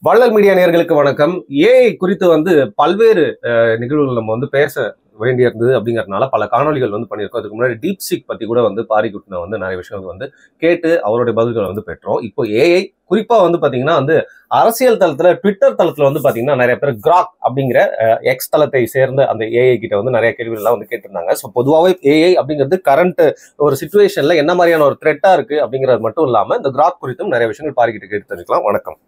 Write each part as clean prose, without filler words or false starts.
வள்ளல் மீடியா நேயர்களுக்கு வணக்கம். ஏஐ குறித்து பல்வேறு நிகழ்வுகள் நம்ம பேச வேண்டியிருந்தது அப்படிங்கறதுனால பல காணொலிகள் பண்ணியிருக்கோம். அதுக்கு முன்னாடி டீப் சீக் பத்தி கூட பாரிக்குட்டின நிறைய விஷயங்கள் கேட்டு அவருடைய பதில்களை பெற்றோம். இப்போ ஏஐ குறிப்பா பாத்தீங்கன்னா அரசியல் தளத்துல ட்விட்டர் தளத்துல பாத்தீங்கன்னா நிறைய பேர் கிராக் அப்படிங்கிற எக்ஸ் தளத்தை சேர்ந்த அந்த ஏஐ கிட்ட நிறைய கேள்விகள் எல்லாம் கேட்டிருந்தாங்க. ஸோ பொதுவாகவே ஏஐ அப்படிங்கிறது கரண்ட் ஒரு சிச்சுவேஷன்ல என்ன மாதிரியான ஒரு த்ரெட்டா இருக்கு அப்படிங்கிறது மட்டும் இல்லாம இந்த கிராக் குறித்தும் நிறைய விஷயங்கள் பாரிக்கிட்ட கேட்டு தெரிஞ்சுக்கலாம். வணக்கம்.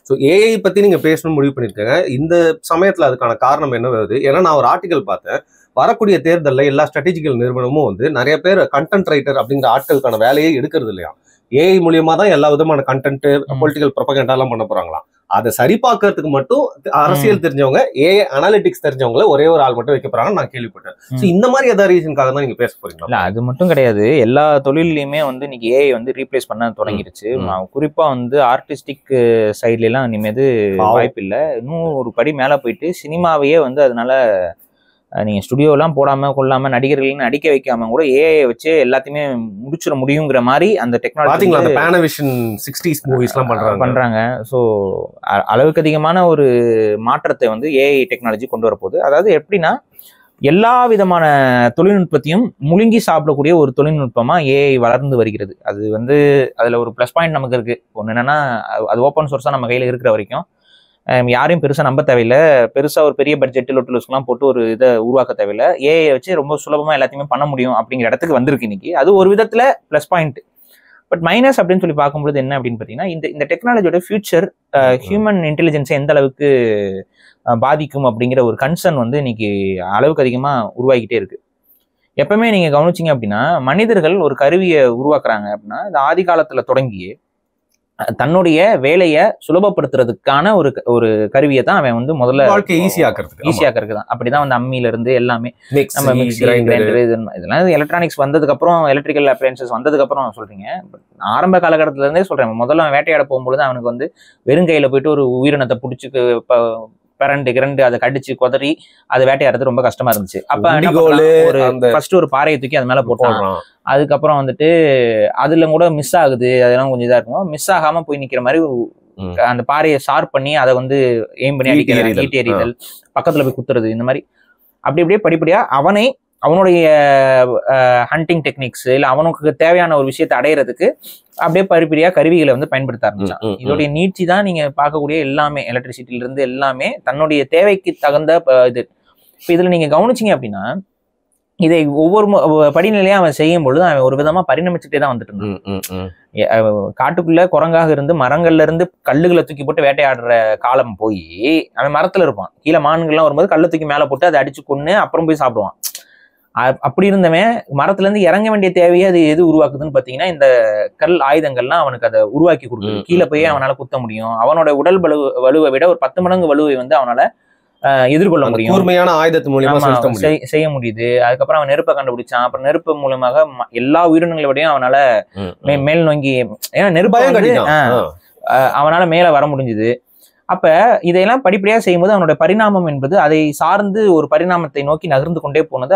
ஸோ ஏஐ பத்தி நீங்க பேசணும்னு முடிவு பண்ணிருக்கீங்க. இந்த சமயத்துல அதுக்கான காரணம் என்ன வருது? ஏன்னா நான் ஒரு ஆர்டிகல் பார்த்தேன், வரக்கூடிய தேர்தலில் எல்லா ஸ்ட்ராட்டஜிக்கல் நிறுவனமும் நிறைய பேர் கண்டென்ட் ரைட்டர் அப்படிங்கிற ஆட்களுக்கான வேலையை எடுக்கிறது இல்லையா. ஏஐ மூலியமா தான் எல்லா விதமான கண்டென்ட் பொலிட்டிக்கல் ப்ரொபகண்டா எல்லாம் பண்ண போறாங்களாம். அதை சரி பார்க்கறதுக்கு மட்டும் அரசியல் தெரிஞ்சவங்க, ஏஐ அனாலிட்டிக்ஸ் தெரிஞ்சவங்களை ஒரே ஒரு ஆள் மட்டும் வைக்க போறாங்கன்னு நான் கேள்விப்பட்டேன். இந்த மாதிரி ஏதாவது ரீசனுக்காக தான் நீங்க பேச போறீங்களா? இல்ல, அது மட்டும் கிடையாது. எல்லா தொழிலையுமே இன்னைக்கு ஏஐ ரீப்ளேஸ் பண்ண தொடங்கிருச்சு. குறிப்பா ஆர்டிஸ்டிக் சைட்ல எல்லாம் இனிமேது வாய்ப்பு இல்லை. இன்னும் ஒரு படி மேல போயிட்டு சினிமாவையே அதனால நீங்க ஸ்டுடியோலாம் போடாம கொள்ளாம நடிகர்களையும் நடிக்க வைக்காம கூட ஏஐ வச்சு எல்லாத்தையுமே முடிச்சிட முடியுங்கிற மாதிரி அந்த டெக்னாலஜி பண்றாங்க. ஸோ அளவுக்கு அதிகமான ஒரு மாற்றத்தை ஏஐ டெக்னாலஜி கொண்டு வரப்போகுது. அதாவது எப்படின்னா, எல்லா விதமான தொழில்நுட்பத்தையும் முழுங்கி சாப்பிடக்கூடிய ஒரு தொழில்நுட்பமா ஏஐ வளர்ந்து வருகிறது. அது அதுல ஒரு ப்ளஸ் பாயிண்ட் நமக்கு இருக்கு. ஒன்று என்னன்னா, அது ஓப்பன் சோர்ஸா நம்ம கையில இருக்கிற வரைக்கும் யாரையும் பெருசா நம்ப தேவையில்லை. பெருசா ஒரு பெரிய பட்ஜெட் லொட்டுலஸ்லாம் போட்டு ஒரு இதை உருவாக்க தேவையில்லை. ஏஐ வச்சு ரொம்ப சுலபமா எல்லாத்தையுமே பண்ண முடியும் அப்படிங்கிற இடத்துக்கு வந்திருக்கு இன்னைக்கு. அது ஒரு விதத்துல ப்ளஸ் பாயிண்ட். பட் மைனஸ் அப்படின்னு சொல்லி பார்க்கும்போது என்ன அப்படின்னு பார்த்தீங்கன்னா, இந்த டெக்னாலஜியோட ஃபியூச்சர் ஹியூமன் இன்டெலிஜென்ஸை எந்த அளவுக்கு பாதிக்கும் அப்படிங்கிற ஒரு கன்சர்ன் இன்னைக்கு அளவுக்கு அதிகமா உருவாகிக்கிட்டே இருக்கு. எப்பவுமே நீங்க கவனிச்சிங்க அப்படின்னா, மனிதர்கள் ஒரு கருவியை உருவாக்குறாங்க அப்படின்னா, இந்த ஆதி காலத்துல தொடங்கி தன்னுடைய வேலையை சுலபப்படுத்துறதுக்கான ஒரு கருவியை தான் அவன் முதல்ல ஈஸியாக்குறதுக்கு தான். அப்படிதான் அம்மியில இருந்து எல்லாமே நம்ம மிக்ஸி, கிரைண்டர், இதெல்லாம் எலக்ட்ரானிக்ஸ் வந்ததுக்கு அப்புறம், எலக்ட்ரிக்கல் அப்ளையன்சஸ் வந்ததுக்கு அப்புறம் சொல்றீங்க. ஆரம்ப காலகட்டத்துல இருந்தே சொல்றேன். முதல்ல அவன் வேட்டையாட போகும்பொழுது அவனுக்கு வெறுங்கையில போயிட்டு ஒரு உயிரினத்தை பிடிச்சி கிரண்டு அதை கடிச்சு கொதறி அதை வேட்டையாடுறது ரொம்ப கஷ்டமா இருந்துச்சு. அப்ப ஃபர்ஸ்ட் ஒரு பாறையை தூக்கி அது மேல போட்டான். அதுக்கப்புறம் அதுல கூட மிஸ் ஆகுது, அதெல்லாம் கொஞ்சம் இதா இருக்கும். மிஸ் ஆகாம போய் நிக்கிற மாதிரி அந்த பாறையை ஷார்ப் பண்ணி அதை எய்ம் பண்ணி அடிக்கிறது, ஈட்டி எறிதல், பக்கத்துல போய் குத்துறது, இந்த மாதிரி அப்படி அப்படியே படிப்படியா அவனுடைய ஹண்டிங் டெக்னிக்ஸ் இல்ல அவனுக்கு தேவையான ஒரு விஷயத்தை அடையிறதுக்கு அப்படியே படிப்படியா கருவிகளை பயன்படுத்த ஆரம்பிச்சான். இதோடைய நீட்சி தான் நீங்க பார்க்கக்கூடிய எல்லாமே, எலக்ட்ரிசிட்டில இருந்து எல்லாமே தன்னுடைய தேவைக்கு தகுந்த இது. இப்ப இதுல நீங்க கவனிச்சிங்க அப்படின்னா, இதை ஒவ்வொரு படிநிலையா அவன் செய்யும் பொழுது அவன் ஒரு விதமா பரிணமிச்சுட்டே தான் வந்துட்டு இருந்தான். காட்டுக்குள்ள குரங்காக இருந்து மரங்கள்ல இருந்து கல்லுகளை தூக்கி போட்டு வேட்டையாடுற காலம் போய் அவன் மரத்துல இருப்பான். கீழே மான்கள்லாம் வரும்போது கல்லை தூக்கி மேல போட்டு அதை அடிச்சு கொன்னு அப்புறம் போய் சாப்பிடுவான். அப்படி இருந்தவன் மரத்துல இருந்து இறங்க வேண்டிய தேவையை அது எது உருவாக்குதுன்னு பாத்தீங்கன்னா, இந்த கல் ஆயுதங்கள்லாம் அவனுக்கு அதை உருவாக்கி கொடுக்குது. கீழே போய் அவனால குத்த முடியும். அவனோட உடல் வலுவை விட ஒரு 10 மடங்கு வலுவை அவனால எதிர்கொள்ள முடியும். கூர்மையான ஆயுதத்து மூலமா செய்ய முடியுது. அதுக்கப்புறம் அவன் நெருப்பை கண்டுபிடிச்சான். அப்புறம் நெருப்பு மூலமாக எல்லா உயிரினங்களோடையும் அவனால மேல் நோங்கி, ஏன்னா நெருப்பாக அவனால மேல வர முடிஞ்சுது. அப்ப இதையெல்லாம் படிப்படியா செய்யும்போது அவனுடைய பரிணாமம் என்பது அதை சார்ந்து ஒரு பரிணாமத்தை நோக்கி நகர்ந்து கொண்டே போனது.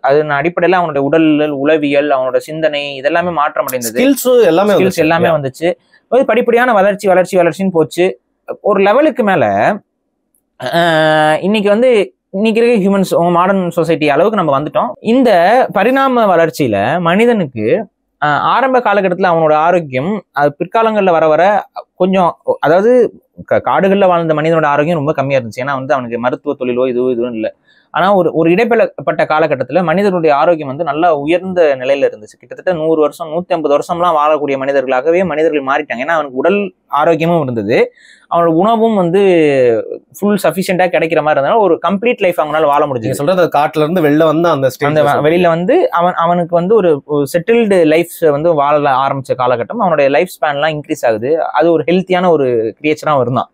அதன் அடிப்படையில அவனுடைய உடல், உளவியல், அவனோட சிந்தனை இதெல்லாமே மாற்றம் அடைந்தது. எல்லாமே வந்துச்சு. படிப்படியான வளர்ச்சின்னு போச்சு. ஒரு லெவலுக்கு மேல இன்னைக்கு இன்னைக்கு இருக்க ஹியூமன்ஸ் மாடர்ன் சொசைட்டி அளவுக்கு நம்ம வந்துட்டோம். இந்த பரிணாம வளர்ச்சியில மனிதனுக்கு ஆரம்ப காலகட்டத்துல அவனோட ஆரோக்கியம் பிற்காலங்கள்ல வர வர கொஞ்சம், அதாவது காடுகள்ல வாழ்ந்த மனிதனோட ஆரோக்கியம் ரொம்ப கம்மியா இருந்துச்சு. ஏன்னா அவனுக்கு மருத்துவ தொழிலோ இதுவும் இல்லை. ஆனா ஒரு இடைப்பட்ட காலகட்டத்துல மனிதனுடைய ஆரோக்கியம் நல்லா உயர்ந்த நிலையில இருந்துச்சு. கிட்டத்தட்ட 100 வருஷம் 150 வருஷம்லாம் வாழக்கூடிய மனிதர்களாகவே மனிதர்கள் மாறிட்டாங்க. ஏன்னா அவனுக்கு உடல் ஆரோக்கியமும் இருந்தது, அவனோட உணவும் ஃபுல் சஃபிஷியண்டா கிடைக்கிற மாதிரி இருந்தனால ஒரு கம்ப்ளீட் லைஃப் அவங்களால வாழ முடிஞ்சது. சொல்றது காட்டுல இருந்து வெளில அந்த வெளியில அவனுக்கு ஒரு செட்டில்டு லைஃப் வாழ ஆரம்பிச்ச காலகட்டம். அவனுடைய லைஃப் ஸ்பேன்லாம் இன்க்ரீஸ் ஆகுது. அது ஒரு ஹெல்த்தியான ஒரு கிரியேச்சரா இருந்தான்.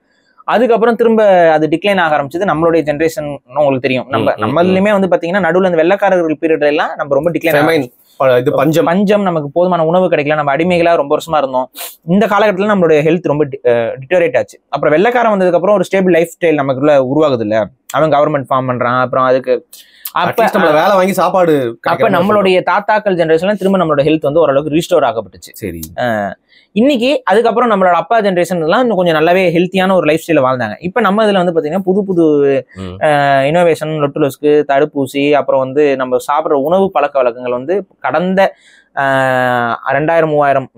அதுக்கப்புறம் திரும்ப அது டிக்ளைன் ஆக ஆரம்பிச்சது. நம்மளுடைய ஜென்ரேஷன் உங்களுக்கு தெரியும். நம்மளுமே பாத்தீங்கன்னா நடுவில் அந்த வெள்ளக்காரர்கள் பீரியட்ல எல்லாம் நம்ம ரொம்ப டிக்ளைன், பஞ்சம், நமக்கு போதுமான உணவு கிடைக்கல, நம்ம அடிமைகளா ரொம்ப வருஷமா இருந்தோம். இந்த காலகட்டத்தில் நம்மளுடைய ஹெல்த் ரொம்ப டிட்டோரேட் ஆச்சு. அப்புறம் வெள்ளக்காரன் வந்ததுக்கு அப்புறம் ஒரு ஸ்டேபிள் லைஃப் ஸ்டைல் நமக்குள்ள உருவாகுது இல்ல. அவன் கவர்மெண்ட் ஃபார்ம் பண்றான். அப்புறம் அதுக்கு அப்ப வேலை வாங்கி சாப்பாடு. அப்ப நம்மளுடைய தாத்தாக்கள் ஜெனரேஷன்ல திரும்ப நம்மளோட ஹெல்த் வந்து ஓரளவுக்கு ரீஸ்டோர் ஆகப்பட்டுச்சு. சரி. இன்னைக்கு அதுக்கப்புறம் நம்மளோட அப்பா ஜெனரேஷன் எல்லாம் இன்னும் கொஞ்சம் நல்லாவே ஹெல்த்தியான ஒரு லைஃப் ஸ்டைல வாழ்ந்தாங்க. இப்ப நம்ம இதுல வந்து பாத்தீங்கன்னா புது புது இனோவேஷன், லொட்டுலஸ்க்கு, தடுப்பூசி, அப்புறம் வந்து நம்ம சாப்பிட்ற உணவு பழக்க வழக்கங்கள் வந்து கடந்த 2000, 3000,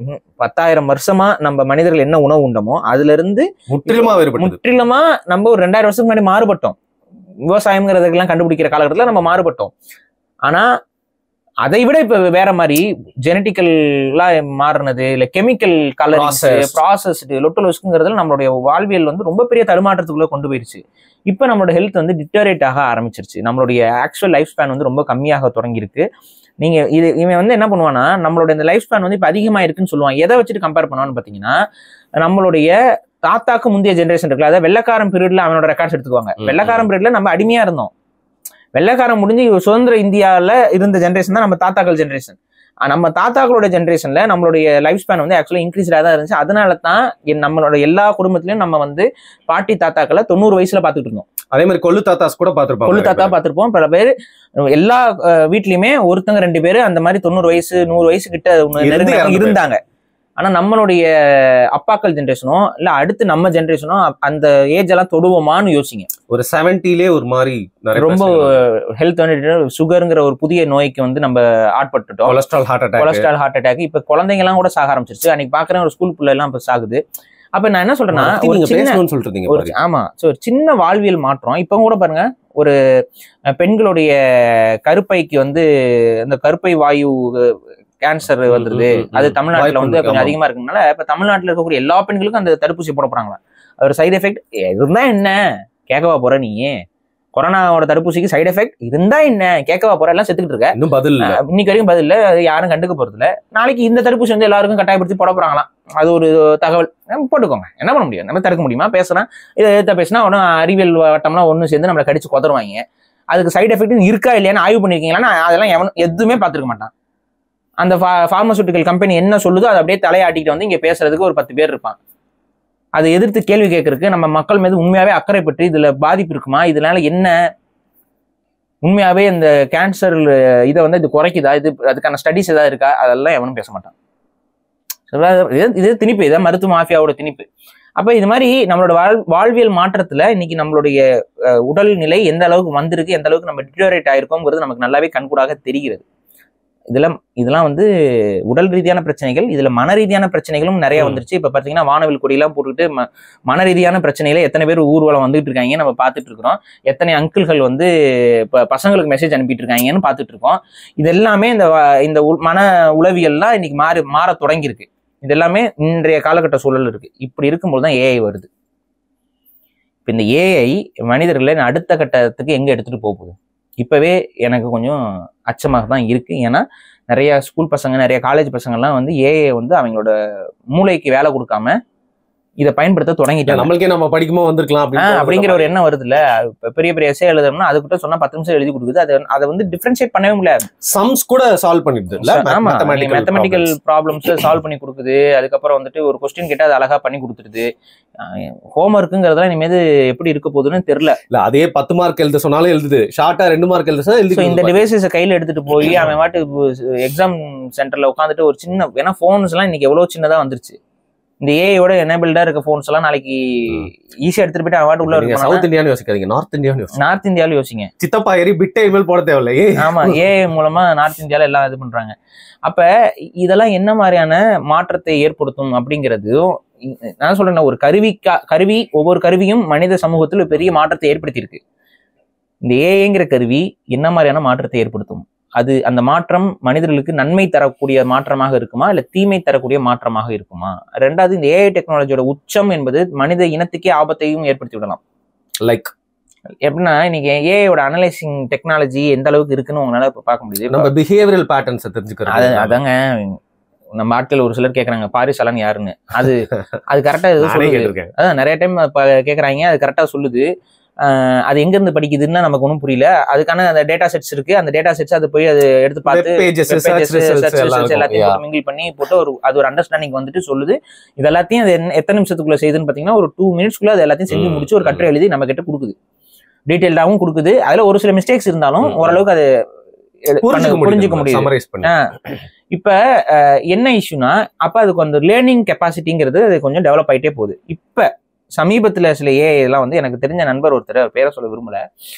10,000 வருஷமா நம்ம மனிதர்கள் என்ன உணவு உண்டமோ அதுல இருந்து முற்றிலுமா நம்ம ஒரு 2000 வருஷத்துக்கு முன்னாடி மாறுபட்டோம். விவசாயம்ங்கிறதுக்கெல்லாம் கண்டுபிடிக்கிற காலகட்டத்தில் நம்ம மாறுபட்டோம். ஆனா அதை விட இப்ப வேற மாதிரி ஜெனட்டிக்கலா மாறினது, இல்ல கெமிக்கல் கலரிங்ஸ், ப்ராசஸ்டு, லொட்டுலொஸ்க்குங்கிறதுல நம்மளுடைய வாழ்வியல் வந்து ரொம்ப பெரிய தடுமாற்றத்துக்குள்ள கொண்டு போயிருச்சு. இப்ப நம்மளோட ஹெல்த் வந்து டிட்டரேட் ஆக ஆரம்பிச்சிருச்சு. நம்மளுடைய ஆக்சுவல் லைஃப் ஸ்பேன் வந்து ரொம்ப கம்மியாக தொடங்கியிருக்கு. நீங்க இவன் வந்து என்ன பண்ணுவான்னா, நம்மளோட இந்த லைஃப் ஸ்பேன் வந்து இப்ப அதிகமா இருக்குன்னு சொல்லுவான். எதை வச்சுட்டு கம்பேர் பண்ணுவான்னு பாத்தீங்கன்னா, நம்மளுடைய தாத்தாக்கு முந்தைய ஜெனரேஷன் இருக்குல்ல, அதாவது வெள்ளைக்காரன் பீரியட்ல அவனோட ரெக்கார்ட்ஸ் எடுத்துக்குவாங்க. வெள்ளைக்காரன் பீரியட்ல நம்ம அடிமையா இருந்தோம். வெள்ளைக்காரன் முடிஞ்சு சுதந்திர இந்தியாவில இருந்த ஜென்ரேஷன் தான் நம்ம தாத்தாக்கள் ஜென்ரேஷன். நம்ம தாத்தாக்களோட ஜென்ரேஷன்ல நம்மளுடைய லைஃப் ஸ்பேன் வந்து ஆக்சுவலா இன்க்ரீஸ்டா தான் இருந்துச்சு. அதனால தான் நம்மளோட எல்லா குடும்பத்திலயும் நம்ம வந்து பாட்டி தாத்தாக்களை 90 வயசுல பாத்துட்டு இருந்தோம். அதே மாதிரி கொள்ளு தாத்தாஸ் கூட பாத்துருப்போம். கொள்ளு தாத்தா பாத்துருப்போம். பல பேர் எல்லா வீட்லயுமே ஒருத்தங்க 2 பேரு அந்த மாதிரி 90 வயசு 100 வயசு கிட்ட இருந்தாங்க. ஆனா நம்மளுடைய அப்பாக்கள் ஜென்ரேஷனோ இல்ல அடுத்து நம்ம ஜென்ரேஷனோ அந்த ஏஜ் எல்லாம் தொடுவோமான்னு யோசிங்க. ஒரு 70லே ஒரு மாதிரி ரொம்ப ஹெல்த் வந்து சுகருங்கிற ஒரு புதிய நோய்க்கு வந்து நம்ம ஆட்பட்டுட்டோம். Cholesterol heart attack. இப்ப குழந்தைங்க எல்லாம் கூட சாக ஆரம்பிச்சிருச்சு. அன்னைக்கு பாக்குறேன் ஒரு ஸ்கூல் பிள்ளை எல்லாம் இப்ப சாகுது. அப்ப நான் என்ன சொல்றேன்னா, ஒரு சின்ன வாழ்வியல் மாற்றம். இப்ப கூட பாருங்க, ஒரு பெண்களுடைய கருப்பைக்கு வந்து இந்த கருப்பை வாயு கேன்சர் வந்துருது. அது தமிழ்நாட்டுல வந்து கொஞ்சம் அதிகமா இருக்குனால இப்ப தமிழ்நாட்டுல இருக்கக்கூடிய எல்லா பெண்களுக்கும் அந்த தடுப்பூசி போட போறாங்களா. ஒரு சைடு எஃபெக்ட் இருந்தா என்ன கேட்கவா போற? நீ கொரோனாவோட தடுப்பூசிக்கு சைடு எஃபெக்ட் இருந்தா என்ன கேட்கவா போற? எல்லாம் செத்துக்கிட்டு இருக்க. இன்னும் பதில் இன்னைக்கு வரைக்கும் பதில் இல்ல. யாரும் கண்டுக்க போறது இல்ல. நாளைக்கு இந்த தடுப்பூசி வந்து எல்லாருக்கும் கட்டாயப்படுத்தி போட போறாங்களாம். அது ஒரு தகவல். போட்டுக்கோங்க, என்ன பண்ண முடியும்? நம்ம தடுக்க முடியுமா? பேசுறேன் இதை எடுத்த பேசினா உடனே அறிவியல் வட்டம்லாம் ஒண்ணு சேர்ந்து நம்மளை கடிச்சு கொதருவாங்க. அதுக்கு சைடு எஃபெக்ட் இருக்கா இல்லையான்னு ஆய்வு பண்ணிருக்கீங்களா? அதெல்லாம் எதுவுமே பார்த்துருக்க மாட்டான். அந்த பார்மசூட்டிக்கல் கம்பெனி என்ன சொல்லுதோ அதை அப்படியே தலையாட்டிட்டு வந்து இங்க பேசுறதுக்கு ஒரு 10 பேர் இருப்பான். அதை எதிர்த்து கேள்வி கேட்கறதுக்கு நம்ம மக்கள் மீது உண்மையாவே அக்கறைப்பட்டு இதுல பாதிப்பு இருக்குமா, இதனால என்ன உண்மையாவே இந்த கேன்சர் இதை வந்து இது குறைக்குதா, இது அதுக்கான ஸ்டடிஸ் ஏதாவது இருக்கா, அதெல்லாம் எவனும் பேச மாட்டான். இது திணிப்பு, இதான் மருத்துவ மாஃபியாவோட திணிப்பு. அப்ப இது மாதிரி நம்மளோட வாழ்வியல் மாற்றத்துல இன்னைக்கு நம்மளுடைய உடல் நிலை எந்த அளவுக்கு வந்திருக்கு, எந்த அளவுக்கு நம்ம டிட்டோரேட் ஆயிருக்கோங்கிறது நமக்கு நல்லாவே கண்கூடாக தெரிகிறது. இதெல்லாம் வந்து உடல் ரீதியான பிரச்சனைகள். இதுல மன ரீதியான பிரச்சனைகளும் நிறைய வந்துருச்சு. இப்ப பாத்தீங்கன்னா வானவில் கொடியெல்லாம் போட்டுக்கிட்டு மன ரீதியான பிரச்சனையில எத்தனை பேர் ஊர்வலம் வந்துட்டு இருக்காங்க நம்ம பார்த்துட்டு இருக்கிறோம். எத்தனை அங்கிள்கள் வந்து இப்ப பசங்களுக்கு மெசேஜ் அனுப்பிட்டு இருக்காங்கன்னு பார்த்துட்டு இருக்கோம். இது எல்லாமே இந்த மன உளவியல்லாம் இன்னைக்கு மாற தொடங்கியிருக்கு. இது எல்லாமே இன்றைய காலகட்ட சூழல் இருக்கு. இப்படி இருக்கும்போது தான் ஏஐ வருது. இப்ப இந்த ஏஐ மனிதர்களை அடுத்த கட்டத்துக்கு எங்க எடுத்துட்டு போகுது இப்பவே எனக்கு கொஞ்சம் அச்சமாக தான் இருக்கு. ஏன்னா நிறைய ஸ்கூல் பசங்க, நிறைய காலேஜ் பசங்கள்லாம் வந்து ஏஐ வந்து அவங்களோட மூளைக்கு வேலை கொடுக்காம இதை பயன்படுத்த தொடங்கிட்டாங்க. நம்மளுக்கே நம்ம படிக்குமோ வந்திருக்கலாம் அப்படிங்கிற ஒரு எண்ணம் வருது இல்ல. பெரிய பெரிய எஸ்ஸே எழுதணும்னா அதுக்கிட்ட சொன்னா 10 நிமிஷம் எழுதி கொடுக்குது. அதை வந்து டிஃபரன்ஷியேட் பண்ணவே முடியாது. சம்ஸ் கூட சால்வ் பண்ணிடுது. ஆமா, மேத்தமெட்டிக்கல் ப்ராப்ளம்ஸ் சால்வ் பண்ணி கொடுக்குது. அதுக்கப்புறம் வந்துட்டு ஒரு கொஸ்டின் கேட்டா அது அழகா பண்ணி கொடுத்துருது. ஹோம் ஒர்க்குங்கிறதுலாம் இனிமேல் எப்படி இருக்க போகுதுன்னு தெரியல. இல்ல அதே 10 மார்க் எழுத சொன்னாலும் எழுதுது, ஷார்ட்டா 2 மார்க் எழுத எழுது. இந்த டிவைசஸை கையில எடுத்துட்டு போய் அவன் வாட்டு எக்ஸாம் சென்டர்ல உட்காந்துட்டு ஒரு சின்ன, ஏன்னா போன்ஸ் எல்லாம் இன்னைக்கு எவ்வளவு சின்னதா வந்துருச்சு. இந்த ஏஐயோட எனேபிள்டா இருக்க போன்ஸ் எல்லாம் நாளைக்கு ஈஸியா எடுத்துட்டு போயிட்டு அவன் உள்ள இருக்கு. சவுத் இந்தியான்னு யோசிக்காதீங்க, நார்த் இந்தியாவில யோசிங்க. சித்தப்பா ஏறி பிட்டை இமெயில் போட தேவையில்லை. ஆமா, ஏஐ மூலமா நார்த் இந்தியால எல்லாம் இது பண்றாங்க. அப்ப இதெல்லாம் என்ன மாதிரியான மாற்றத்தை ஏற்படுத்தும் அப்படிங்கிறதும் நான் சொல்றேன். ஒரு கருவி ஒவ்வொரு கருவியும் மனித சமூகத்தில் பெரிய மாற்றத்தை ஏற்படுத்தி இருக்கு. இந்த ஏஐங்கிற கருவி என்ன மாதிரியான மாற்றத்தை ஏற்படுத்தும்? அந்த மாற்றம் மனிதர்களுக்கு நன்மை தரக்கூடிய மாற்றமாக இருக்குமா, இல்ல தீமை தரக்கூடிய மாற்றமாக இருக்குமா? ரெண்டாவது, இந்த ஏஐ டெக்னாலஜியோட உச்சம் என்பது மனித இனத்துக்கே ஆபத்தையும் ஏற்படுத்தி விடலாம். லைக் எப்படின்னா, இன்னைக்கு ஏஐயோட அனலைசிங் டெக்னாலஜி எந்த அளவுக்கு இருக்குன்னு உங்களால இப்ப பார்க்க முடியுது. நம்ம பிஹேவியரல் பேட்டர்ன்ஸ் தெரிஞ்சுக்கிறோம். அதாங்க நம்ம ஆட்கள் ஒரு சிலர் கேட்கறாங்க பாரிஸ் அலன் யாருன்னு. அது கரெக்டா சொல்லுது. அதான் நிறைய டைம் கேட்கறாங்க, அது கரெக்டா சொல்லுது. அது எங்க இருந்து படிக்குதுன்னு நமக்கு ஒன்றும் புரியல. அதுக்கான அந்த டேட்டா செட்ஸ் இருக்கு. அந்த டேட்டா செட்ஸ் அதை போய் அது எடுத்து பார்த்து எல்லாத்தையும் மிங்கிள் பண்ணி போட்டு அது ஒரு அண்டர்ஸ்டாண்டிங் வந்துட்டு சொல்லுது. இது எல்லாத்தையும் அது எத்தனை நிமிஷத்துக்குள்ள செய்யுதுன்னு பாத்தீங்கன்னா ஒரு 2 மினிட்ஸ்க்குள்ள அது எல்லாத்தையும் செஞ்சு முடிச்சு ஒரு கட்டுரை எழுதி நம்ம கிட்ட கொடுக்குது. டீட்டெயில்டாகவும் கொடுக்குது. அதுல ஒரு சில மிஸ்டேக்ஸ் இருந்தாலும் ஓரளவுக்கு அது புரிஞ்சுக்க முடியும். இப்ப என்ன இஷ்யூனா, அப்ப அதுக்கு அந்த லேர்னிங் கெப்பாசிட்டிங்கிறது அது கொஞ்சம் டெவலப் ஆயிட்டே போகுது. இப்ப சமீபத்துல சில ஏஐ எல்லாம் வந்து எனக்கு தெரிஞ்ச நண்பர் ஒருத்தர், அவர் பேரை சொல்ல விரும்பல,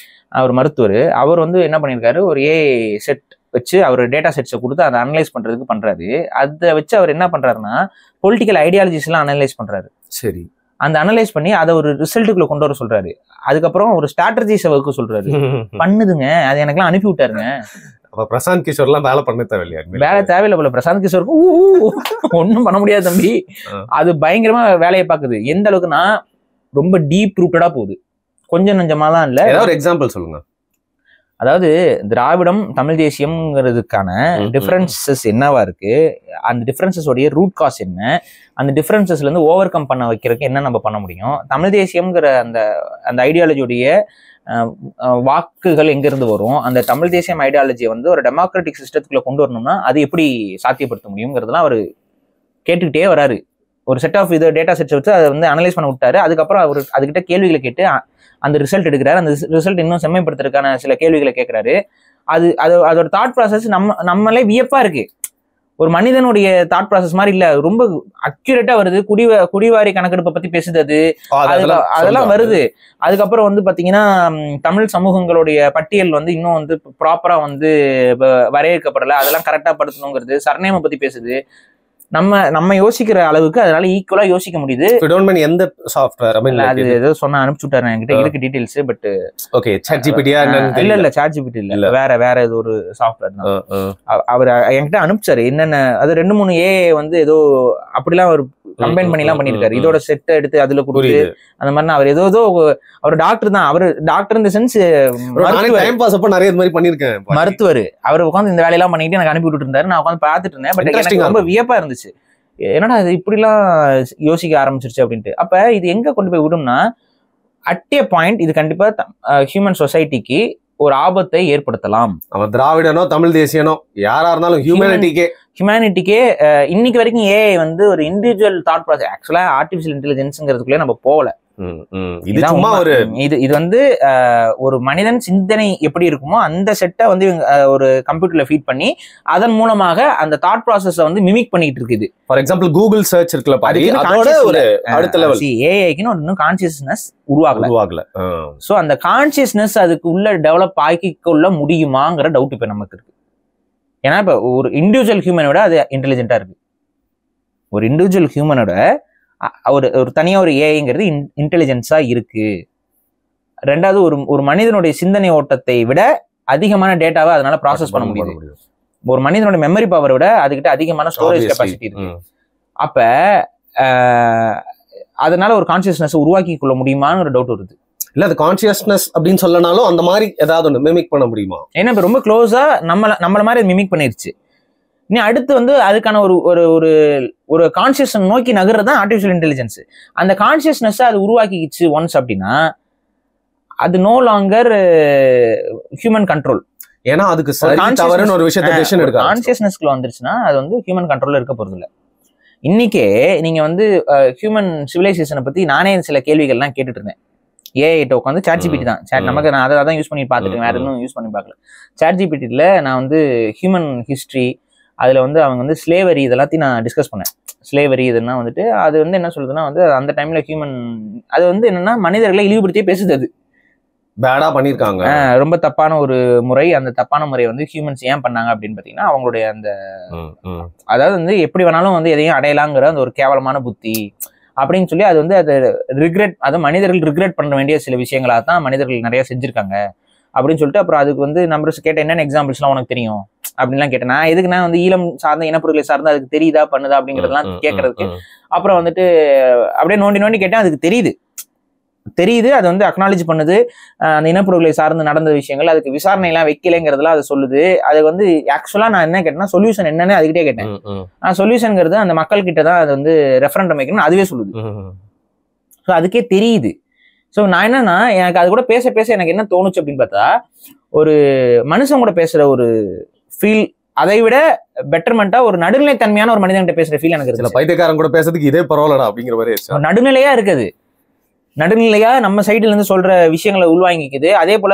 அவர் மருத்துவர், அவர் வந்து என்ன பண்ணியிருக்காரு, ஒரு ஏஐ செட் வச்சு அவர் டேட்டா செட்ஸை கொடுத்து அதை அனலைஸ் பண்றதுக்கு பண்றாரு. அதை வச்சு அவர் என்ன பண்றாருன்னா பொலிட்டிக்கல் ஐடியாலஜிஸ் எல்லாம் அனலைஸ் பண்றாரு. சரி, அந்த அனலைஸ் பண்ணி அதை ஒரு ரிசல்ட்டுக்குள்ள கொண்டு வர சொல்றாரு. அதுக்கப்புறம் ஒரு ஸ்ட்ராட்டஜிஸை வகுக்க சொல்றாரு. பண்ணுதுங்க, அது எனக்குலாம் அனுப்பி விட்டாருங்க. பிரசாந்த் கிஷோர்லாம் வேலை பண்ண தேவையில்லையா? வேலை தேவையில்லை போல. பிரசாந்த் கிஷோருக்கு ஒன்றும் பண்ண முடியாது தம்பி. அது பயங்கரமா வேலையை பார்க்குது. எந்த அளவுக்குன்னா ரொம்ப டீப் ரூட்டடா போகுது, கொஞ்சம் நஞ்சமாலாம் இல்ல. ஏதாவது ஒரு எக்ஸாம்பிள் சொல்லுங்க. அதாவது திராவிடம் தமிழ் தேசியம்ங்கிறதுக்கான டிஃபரன்சஸ் என்னவா இருக்கு, அந்த டிஃபரன்சஸோடைய ரூட் காஸ் என்ன, அந்த டிஃபரன்சஸ்ல இருந்து ஓவர் கம் பண்ண வைக்கிறதுக்கு என்ன நம்ம பண்ண முடியும், தமிழ் தேசியம்ங்கிற அந்த அந்த ஐடியாலஜியோடைய வாக்குகள் எங்கிருந்து வரும், அந்த தமிழ் தேசியம் ஐடியாலஜியை வந்து ஒரு டெமோக்ராட்டிக் சிஸ்டத்துக்குள்ள கொண்டு வரணும்னா அது எப்படி சாத்தியப்படுத்த முடியுங்கிறதுலாம் அவர் கேட்டுக்கிட்டே வராரு. ஒரு செட் ஆஃப் இது டேட்டா செட்ஸ் வச்சு அதை வந்து அனலைஸ் பண்ண விட்டாரு. அதுக்கப்புறம் அவர் அதுக்கிட்ட கேள்விகளை கேட்டு அந்த ரிசல்ட் எடுக்கிறாரு. அந்த ரிசல்ட் இன்னும் செம்மைப்படுத்துறதுக்கான சில கேள்விகளை கேட்கிறாரு. அதோட தாட் ப்ராசஸ் நம்மளே வியப்பா இருக்கு. ஒரு மனிதனுடைய தாட் ப்ராசஸ் மாதிரி இல்ல, ரொம்ப அக்யூரேட்டா வருது. குடிவாரி கணக்கெடுப்பை பத்தி பேசுது, அதெல்லாம் வருது. அதுக்கப்புறம் வந்து பாத்தீங்கன்னா தமிழ் சமூகங்களுடைய பட்டியல் வந்து இன்னும் வந்து ப்ராப்பரா வந்து வரையறுக்கப்படல, அதெல்லாம் கரெக்டா படுத்தணுங்கிறது. சர்நேமை பத்தி பேசுது. நம்ம யோசிக்கிற அளவுக்கு அதனால ஈக்குவலா யோசிக்க முடியுது. எந்த சாஃப்ட்வேர் அது ஏதோ சொன்னா அனுப்பிச்சு விட்டாரு, என்கிட்ட இருக்கு டீடைல்ஸ். But okay, சாட்ஜிபிடியா? இல்ல சாட்ஜிபிடி இல்ல, வேற ஏதோ ஒரு சாஃப்ட்வேர் தான். அவர் என்கிட்ட அனுப்பிச்சாரு. என்னென்ன அது 2-3 ஏஐ வந்து ஏதோ அப்படிலாம் அவர் கம்பைன் பண்ணி எல்லாம் பண்ணிருக்காரு. இதோட செட்டை எடுத்து அதுல கொடுத்து அந்த மாதிரி அவர் ஏதோ அவர் டாக்டர் தான். அவர் டாக்டர் இந்த சென்ஸ் மருத்துவர். அவர் உட்காந்து இந்த வேலையெல்லாம் பண்ணிட்டு எனக்கு அனுப்பி விட்டு இருந்தாரு. நான் உட்காந்து பாத்துட்டு இருந்தேன். பட் எனக்கு ரொம்ப வியப்பா இருந்துச்சு, என்னடா இது இப்படிலாம் யோசிக்க ஆரம்பிச்சிருச்சு அப்படின்ட்டு. அப்ப இது எங்க கொண்டு போய் விடும்னா, அட் ஏ பாயிண்ட் இது கண்டிப்பா ஹியூமன் சொசைட்டிக்கு ஒரு ஆபத்தை ஏற்படுத்தலாம். அவன் திராவிடனோ தமிழ் தேசியனோ யாரா இருந்தாலும் ஹியூமனிட்டிக்கே இன்னைக்கு வரைக்கும் ஏஐ வந்து ஒரு இண்டிவிஜுவல் தாட் ப்ராசஸ். ஆக்சுவலா ஆர்டிபிஷியல் இன்டெலிஜென்ஸ்ங்கிறதுக்குள்ளே நம்ம போகல. இது வந்து ஒரு மனிதன் சிந்தனை எப்படி இருக்குமோ அந்த செட்டை வந்து ஒரு கம்ப்யூட்டர்ல ஃபீட் பண்ணி அதன் மூலமாக அந்த தாட் ப்ராசஸை வந்து மிமிக் பண்ணிட்டு இருக்குது. ஃபார் எக்ஸாம்பிள் கூகுள் சர்ச் இருக்குல்ல, அதோட ஒரு அடுத்த லெவல். ஏஐக்குன்னு இன்னும் கான்சியஸ்னஸ் உருவாகல. சோ அந்த கான்சியஸ்னஸ் அதுக்கு உள்ள டெவலப் ஆக்கிக்கொள்ள முடியுமாங்கிற டவுட் இப்ப நமக்கு இருக்கு. ஏன்னா இப்ப ஒரு இண்டிவிஜுவல் ஹியூமனோட அது இன்டெலிஜென்ட்டா இருக்கு. ஒரு இண்டிவிஜுவல் ஹியூமனோட ஒரு தனியா ஒரு ஏஐங்கிறது இன்டெலிஜென்ஸா இருக்கு. ரெண்டாவது ஒரு மனிதனுடைய சிந்தனை ஓட்டத்தை விட அதிகமான டேட்டாவை அதனால ப்ராசஸ் பண்ண முடியுது. ஒரு மனிதனோட மெமரி பவரை விட அதுகிட்ட அதிகமான ஸ்டோரேஜ் கெப்பாசிட்டி இருக்கு. அப்ப அதனால ஒரு கான்சியஸ்னஸ் உருவாக்கி கொள்ள முடியுமான்னு ஒரு டவுட் வருது. இல்ல, அது கான்சியஸ்னஸ் அப்படின்னு சொல்லனாலும் அந்த மாதிரி ஏதாவது ஒன்று மிமிக் பண்ண முடியுமா? ஏன்னா இப்ப ரொம்ப க்ளோஸா நம்மள மாதிரி மிமிக் பண்ணிருச்சு. நீ அடுத்து வந்து அதுக்கான ஒரு கான்சியஸ் நோக்கி நகர்றது தான் ஆர்டிஃபிஷியல் இன்டெலிஜென்ஸ். அந்த கான்சியஸ்னஸ் அது உருவாக்கிச்சு ஒன்ஸ் அப்படின்னா அது நோ லாங்கர் ஹியூமன் கண்ட்ரோல். ஏன்னா அதுக்கு ஒரு விஷயத்தை கான்சியஸ்னஸ்க்குள்ள வந்துருச்சுன்னா அது வந்து ஹியூமன் கண்ட்ரோல்ல இருக்க போறது இல்லை. இன்னைக்கே நீங்க வந்து ஹியூமன் சிவிலைசேஷனை பத்தி நானே சில கேள்விகள்லாம் கேட்டுட்டு இருந்தேன். ஏஐட்ட உட்காந்து சாட்ஜிபிடி தான் நமக்கு, நான் அதை தான் யூஸ் பண்ணி பார்த்துட்டு வேற இன்னும் யூஸ் பண்ணி பார்க்கல. சாட்ஜிபிடியில் நான் வந்து ஹியூமன் ஹிஸ்ட்ரி, அதில் வந்து அவங்க வந்து ஸ்லேவரி இதெல்லாத்தையும் நான் டிஸ்கஸ் பண்ணேன். ஸ்லேவரி இதுன்னா வந்துட்டு அது வந்து என்ன சொல்றதுன்னா வந்து அந்த டைம்ல ஹியூமன் அது வந்து என்னன்னா மனிதர்களை இழிவுபடுத்தியே பேசுது. அது பேடா பண்ணியிருக்காங்க, ரொம்ப தப்பான ஒரு முறை. அந்த தப்பான முறையை வந்து ஹியூமன்ஸ் ஏன் பண்ணாங்க அப்படின்னு பார்த்தீங்கன்னா அவங்களுடைய அந்த அதாவது வந்து எப்படி வேணாலும் வந்து எதையும் அடையலாங்கிற அந்த ஒரு கேவலமான புத்தி அப்படின்னு சொல்லி அது வந்து அதை ரிக்ரெட், அதை மனிதர்கள் ரிக்ரெட் பண்ண வேண்டிய சில விஷயங்களாக தான் மனிதர்கள் நிறைய செஞ்சிருக்காங்க அப்படின்னு சொல்லிட்டு. அப்புறம் அதுக்கு வந்து நம்பர்ஸ் கேட்ட என்னென்ன எக்ஸாம்பிள்ஸ்லாம் உனக்கு தெரியும் அப்படின்லாம் கேட்டேன். நான் எதுக்குன்னா வந்து ஈழம் சார்ந்த இனப்பொருட்களை சார்ந்த அதுக்கு தெரியுதா பண்ணுதா அப்படிங்கிறதுலாம் கேட்கறதுக்கு. அப்புறம் வந்துட்டு அப்படியே நோண்டி கேட்டேன், அதுக்கு தெரியுது, அது வந்து அக்னாலேஜ் பண்ணுது. அந்த இனப்பொருட்களை சார்ந்து நடந்த விஷயங்கள் அதுக்கு விசாரணை எல்லாம் வைக்கலைங்கிறதுலாம் அது சொல்லுது. அது வந்து ஆக்சுவலா நான் என்ன கேட்டேன்னா சொல்யூஷன் என்னன்னு அதுக்கிட்டே கேட்டேன். சொல்யூஷன்ங்கிறது அந்த மக்கள் கிட்ட தான் அது வந்து ரெஃபரண்டம் வைக்கணும்னு அதுவே சொல்லுது. ஸோ அதுக்கே தெரியுது. ஸோ நான் என்னன்னா எனக்கு அது கூட பேச எனக்கு என்ன தோணுச்சு அப்படின்னு பார்த்தா, ஒரு மனுஷன் கூட பேசுற ஒரு ஃபீல் அதை விட பெட்டர்மெண்டா ஒரு நடுநிலைத்தன்மையான ஒரு மனிதன்கிட்ட பேசுற ஃபீல் எனக்கு இருக்கு. பைத்தியக்காரன் கூட பேசுறதுக்கு இதே பரவாயில்லடா அப்படிங்கிற மாதிரி நடுநிலையா இருக்குது. நடுநிலையா நம்ம சைடுல இருந்து சொல்ற விஷயங்களை உள்வாங்கிக்குது. அதே போல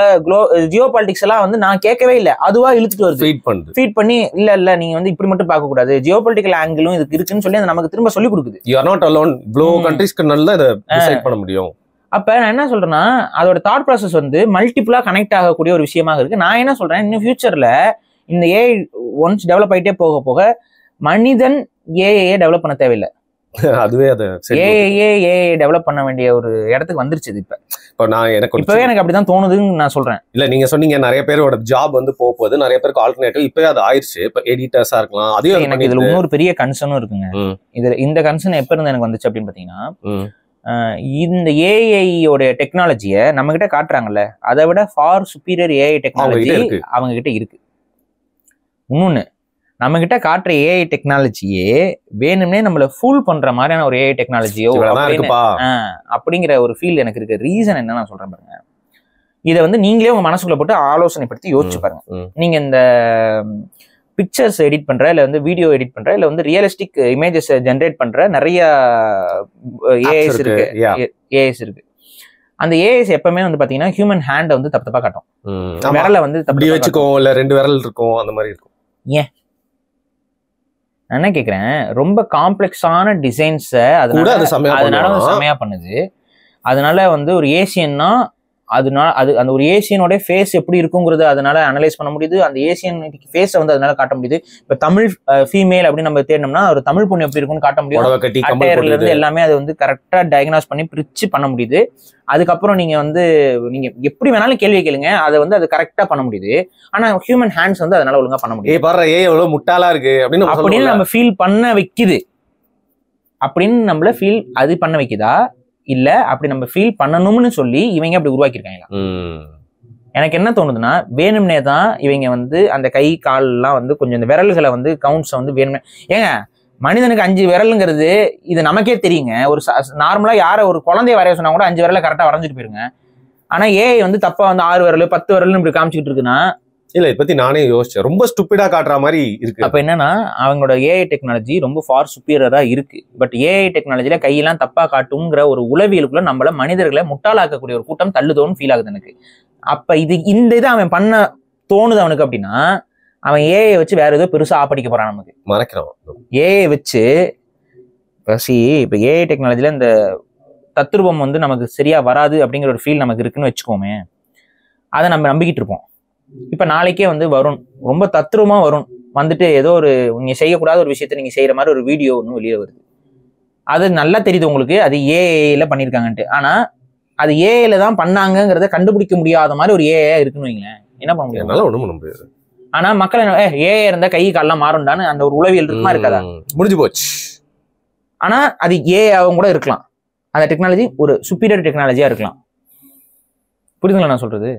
ஜியோ பாலிடிக்ஸ் எல்லாம் வந்து நான் கேட்கவே இல்லை, அதுவா இழுத்துட்டு வருது, ஃபீட் பண்ணி இல்ல நீங்க வந்து இப்படி மட்டும் பார்க்க கூடாது, ஜியோ பொலிட்டிக்கல் ஆங்கிளும் இதுக்கு இருக்குன்னு சொல்லி நமக்கு திரும்ப சொல்லி கொடுக்குது. யூ ஆர் நாட் அலோன், இவ்ளோ கண்ட்ரீஸ்க்கு நல்லா இத டிசைட் பண்ண முடியும். அப்ப நான் என்ன சொல்றேன்னா, அதோட தாட் ப்ராசஸ் வந்து மல்டிபிளா கனெக்ட் ஆகக்கூடிய ஒரு விஷயமாக இருக்கு. நான் என்ன சொல்றேன், இன்னும் ஃபியூச்சர்ல இந்த ஏஐ ஒன்ஸ் டெவலப் ஆகிட்டே போக போக மனிதன் ஏஐயே டெவலப் பண்ண தேவையில்லை, அதுவே அதை ஏஐ டெவலப் பண்ண வேண்டிய ஒரு இடத்துக்கு வந்துருச்சு. இப்ப நான் இப்பவே எனக்கு அப்படிதான் தோணுதுன்னு நான் சொல்றேன். இல்ல நீங்க சொன்னீங்க நிறைய பேரோட ஜாப் வந்து போகுது, நிறைய பேருக்கு ஆல்டர்னேட்டிவ் இப்பவே அது ஆயிடுச்சு. இப்ப எடிட்டர்ஸா இருக்கலாம். அதே எனக்கு இதுல இன்னொரு பெரிய கன்சர்னும் இருக்குங்க. இதுல இந்த கன்சர்ன் எப்ப இருந்து எனக்கு வந்துச்சு அப்படின்னு பாத்தீங்கன்னா, இந்த ஏஐயோட டெக்னாலஜியை நம்ம கிட்ட காட்டுறாங்கல்ல, அதை விட ஃபார் சுப்பீரியர் ஏஐ டெக்னாலஜி அவங்க கிட்ட இருக்கு. இன்னொன்னு, நம்ம கிட்ட காட்டுற ஏஐ டெக்னாலஜியே வேணும்னே நம்மள ஃபூல் பண்ற மாதிரியான ஒரு ஏஐ டெக்னாலஜியோ அப்படிங்கிற ஒரு ஃபீல் எனக்கு இருக்கு. ரீசன் என்ன நான் சொல்றேன் பாருங்க. இதை வந்து நீங்களே உங்க மனசுக்குள்ள போட்டு ஆலோசனைப்படுத்தி யோசிச்சு பாருங்க. நீங்க இந்த பிக்சர்ஸ் எடிட் பண்ற, இல்ல வந்து வீடியோ எடிட் பண்ற, இல்ல வந்து ரியலிஸ்டிக் இமேஜஸ் ஜென்ரேட் பண்ற நிறைய ஏஐஸ் இருக்கு. அந்த ஏஐஸ் எப்பவுமே வந்து பாத்தீங்கன்னா ஹியூமன் ஹேண்ட் வந்து தப்பா காட்டும், விரல வந்து தப்பி வச்சுக்கோ, இல்ல 2 விரல் இருக்கும், அந்த மாதிரி இருக்கும். ஏன் நான் என்ன கேக்குறேன், ரொம்ப காம்ப்ளெக்ஸான டிசைன்ஸை அதனால செமையா பண்ணுது. அதனால வந்து ஒரு ஏசியன்னா அதனால அந்த ஒரு ஏசியனோட ஃபேஸ் எப்படி இருக்குங்கிறது அதனால அனலைஸ் பண்ண முடியுது. அந்த ஏசியன் ஃபேஸை வந்து அதனால காட்ட முடியுது. இப்ப தமிழ் ஃபீமேல் அப்படின்னு நம்ம தேடினோம்னா ஒரு தமிழ் பொண்ணு எப்படி இருக்கும்னு காட்ட முடியும். அட்டையர்ல இருந்து எல்லாமே அது வந்து கரெக்டா டயக்னாஸ் பண்ணி பிரிச்சு பண்ண முடியுது. அதுக்கப்புறம் நீங்க எப்படி வேணாலும் கேள்வி கேளுங்க, அதை வந்து அது கரெக்டா பண்ண முடியுது. ஆனா ஹியூமன் ஹேண்ட்ஸ் வந்து அதனால ஒழுங்கா பண்ண முடியுது. எவ்வளவு முட்டாளா இருக்கு அப்படின்னு நம்ம ஃபீல் பண்ண வைக்குது. அப்படின்னு நம்மள ஃபீல் அது பண்ண வைக்குதா, இல்ல அப்படி நம்ம ஃபீல் பண்ணணும்னு சொல்லி இவங்க அப்படி உருவாக்கியிருக்காங்களா? எனக்கு என்ன தோணுதுன்னா, வேணும்னே தான் இவங்க வந்து அந்த கை கால் எல்லாம் வந்து கொஞ்சம் இந்த விரல்களை வந்து கவுண்ட்ஸை வந்து வேணும்னே. ஏங்க, மனிதனுக்கு 5 விரலுங்கிறது இது நமக்கே தெரியுங்க. ஒரு நார்மலா ஒரு குழந்தைய வரைய சொன்னா கூட 5 விரலை கரெக்டா வரைஞ்சிட்டு போயிருங்க. ஆனா ஏஐ வந்து தப்பா வந்து 6 விரல் 10 விரல்னு இப்படி காமிச்சிட்டு இருக்குன்னா, இல்ல இதை பத்தி நானே யோசிச்சேன், ரொம்ப ஸ்டூபிடா காட்டுற மாதிரி இருக்கு. அப்ப என்னன்னா, அவங்களோட ஏஐ டெக்னாலஜி ரொம்ப ஃபார் சுப்பீரியரா இருக்கு. பட் ஏஐ டெக்னாலஜில கையெல்லாம் தப்பா காட்டுங்கிற ஒரு உளவியலுக்குள்ள நம்மள மனிதர்களை முட்டாளாக்கக்கூடிய ஒரு கூட்டம் தள்ளுதோன்னு ஃபீல் ஆகுது எனக்கு. அப்ப இந்த இதை அவன் பண்ண தோணுது அவனுக்கு அப்படின்னா, அவன் ஏஐ வச்சு வேற ஏதோ பெருசா ஆப்படிக்க போறான். நமக்கு மறக்கிறான் ஏஐ வச்சு. இப்ப ஏஐ டெக்னாலஜில இந்த தத்துருவம் வந்து நமக்கு சரியா வராது அப்படிங்கிற ஒரு ஃபீல் நமக்கு இருக்குன்னு வச்சுக்கோமே, அதை நம்ம நம்பிக்கிட்டு இருப்போம். இப்ப நாளைக்கே வந்து வரும், ரொம்ப தத்ரூபமா வரும், வந்துட்டு ஏதோ ஒரு நீங்க செய்யக்கூடாத ஒரு விஷயத்த நீங்க செய்யற மாதிரி ஒரு வீடியோ ஒன்று வெளியே வருது. அது நல்லா தெரியுது உங்களுக்கு, அது ஏஐல பண்ணிருக்காங்கன்ட்டு. ஆனா அது ஏஐல தான் பண்ணாங்கிறத கண்டுபிடிக்க முடியாத மாதிரி ஒரு ஏஐ இருக்குன்னு வைங்களேன், என்ன பண்ண முடியும்? ஆனா மக்கள் ஏஐ இருந்தா கை கால்லாம் மாறும்டான்னு அந்த ஒரு உளவியல் இருக்குமா, இருக்காதா? முடிஞ்சு போச்சு. ஆனா அது ஏஐவும் கூட இருக்கலாம். அந்த டெக்னாலஜி ஒரு சுப்பீரியர் டெக்னாலஜியா இருக்கலாம். புரியுதுங்களா நான் சொல்றது?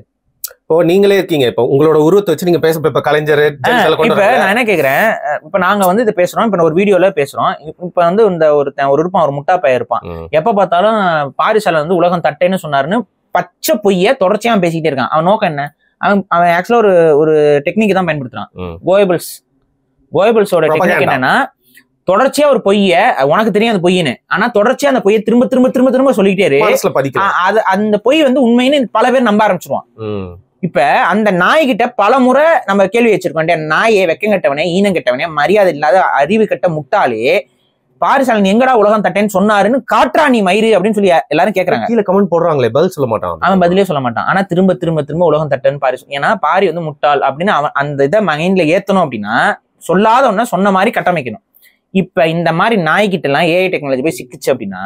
இப்போ நீங்களே இருக்கீங்க, இப்போ உங்களோட உருவத்தை வச்சு நீங்க பேச, இப்ப கலைஞர் இப்ப நான் என்ன கேக்குறேன், இப்ப நாங்க வந்து இதை பேசுறோம், இப்ப ஒரு வீடியோல பேசுறோம். இப்ப வந்து இந்த ஒரு இருப்பான், ஒரு முட்டா பையன் இருப்பான், எப்ப பார்த்தாலும் பாரிசால வந்து உலகம் தட்டைன்னு சொன்னாருன்னு பச்சை பொய்ய தொடர்ச்சியா பேசிக்கிட்டே இருக்கான். அவன் நோக்கம் என்ன? அவன் ஆக்சுவலா ஒரு டெக்னிக் தான் பயன்படுத்துறான். கோயபிள்ஸோட டெக்னிக் என்னன்னா, தொடர்ச்சியா ஒரு பொய்ய, உனக்கு தெரியும் அந்த பொய்ன்னு, ஆனா தொடர்ச்சியா அந்த பொய்யை திரும்ப திரும்ப திரும்ப திரும்ப சொல்லிக்கிட்டே இரு. அந்த பொய் வந்து உண்மைன்னு பல பேர் நம்ப ஆரம்பிச்சிருவான். இப்ப அந்த நாய்கிட்ட பல முறை நம்ம கேள்வி வச்சிருக்கோம், நாயே, வெக்கங்கட்டவனே, ஈனங்கட்டவனே, மரியாதை இல்லாத அறிவு கட்ட முட்டாளே, பாரிசாலன் எங்கடா உலகம் தட்டேன்னு சொன்னாருன்னு காட்டுறா நீ மயிறு அப்படின்னு சொல்லி எல்லாரும் கேக்குறாங்க. கீழே கமெண்ட் போடுறாங்களே, பதில் சொல்ல மாட்டான். அவன் பதிலே சொல்ல மாட்டான். ஆனா திரும்ப திரும்ப திரும்ப உலகம் தட்டேன்னு பாரி, ஏன்னா பாரி வந்து முட்டாள் அப்படின்னு அவன் அந்த இதை மைண்ட்ல ஏத்தணும் அப்படின்னா சொல்லாத ஒன்ன சொன்ன மாதிரி கட்டமைக்கணும். இப்ப இந்த மாதிரி நாய்கிட்ட எல்லாம் ஏஐ டெக்னாலஜி போய் சிக்கிச்சு அப்படின்னா,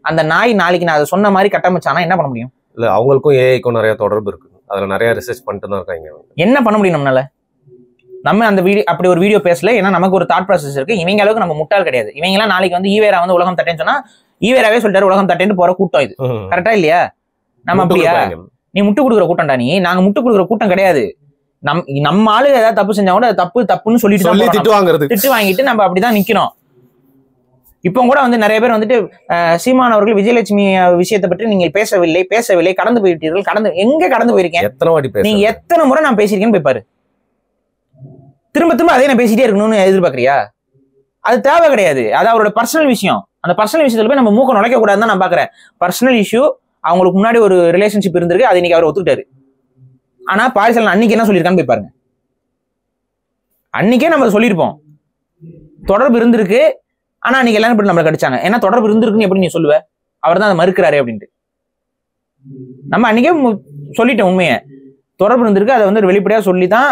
அந்த நாய் நாளைக்கு நான் அதை சொன்ன மாதிரி கட்டமைச்சானா என்ன பண்ண முடியும்? இல்ல அவங்களுக்கும் ஏஐக்கும் நிறைய தொடர்பு இருக்கு, அதுல நிறைய ரிசர்ச் பண்ணிட்டு தான் இருக்காங்க. என்ன பண்ண முடியும் நம்மளால? நம்ம அந்த வீடியோ அப்படி ஒரு வீடியோ பேசல, ஏன்னா நமக்கு ஒரு தாட் ப்ராசஸ் இருக்கு. இவங்க அளவுக்கு நம்ம முட்டாள் கிடையாது. இவங்க எல்லாம் நாளைக்கு வந்து ஈவேரா வந்து உலகம் தட்டேன்னு சொன்னா ஈவேராவே சொல்லிட்டாரு உலகம் தட்டேன்னு போற கூட்டம் இது. கரெக்டா இல்லையா? நம்ம அப்படியா? நீ முட்டு கொடுக்குற கூட்டம்டா நீ. நாங்க முட்டு கொடுக்குற கூட்டம் கிடையாது. நம்ம ஆளு ஏதாவது தப்பு செஞ்சா கூட தப்புன்னு சொல்லிட்டு திட்டு வாங்கிட்டு நம்ம அப்படிதான் நிக்கிறோம். இப்போ கூட வந்து நிறைய பேர் வந்துட்டு சீமான் அவர்கள் விஜயலட்சுமி விஷயத்தை பற்றி நீங்கள் பேசவில்லை கடந்து போயிட்டீர்கள். எங்க கடந்து போயிருக்கேன்? நீங்க எத்தனை முறை நான் பேசியிருக்கேன்னு போய் பாரு. திரும்ப திரும்ப அதே நான் பேசிட்டே இருக்கணும்னு எதிர்பார்க்கறியா? அது தேவை கிடையாது. அது அவரோட பர்சனல் விஷயம். அந்த பர்சனல் விஷயத்துல போய் நம்ம மூக்க நுழைக்க கூடாதுன்னு நான் பாக்குறேன். பர்சனல் இஷ்யூ அவங்களுக்கு முன்னாடி ஒரு ரிலேஷன்ஷிப் இருந்திருக்கு, அது இன்னைக்கு அவர் ஒத்துக்கிட்டாரு. ஆனா பாரிசாலன் அன்னைக்கு என்ன சொல்லியிருக்கான்னு போய் பாருங்க. அன்னைக்கே நம்ம சொல்லியிருப்போம் தொடர்பு இருந்திருக்கு, ஆனா அன்னைக்கு எல்லாரும் இப்படி நம்மளை கடிச்சாங்க. ஏன்னா தொடர்பு இருந்திருக்குன்னு எப்படி நீ சொல்லுவ, அவர் தான் அதை மறுக்கிறாரு அப்படின்ட்டு. நம்ம அன்னைக்கே சொல்லிட்டோம் உண்மையை, தொடர்பு இருந்திருக்கு, அதை வந்து வெளிப்படையா சொல்லிதான்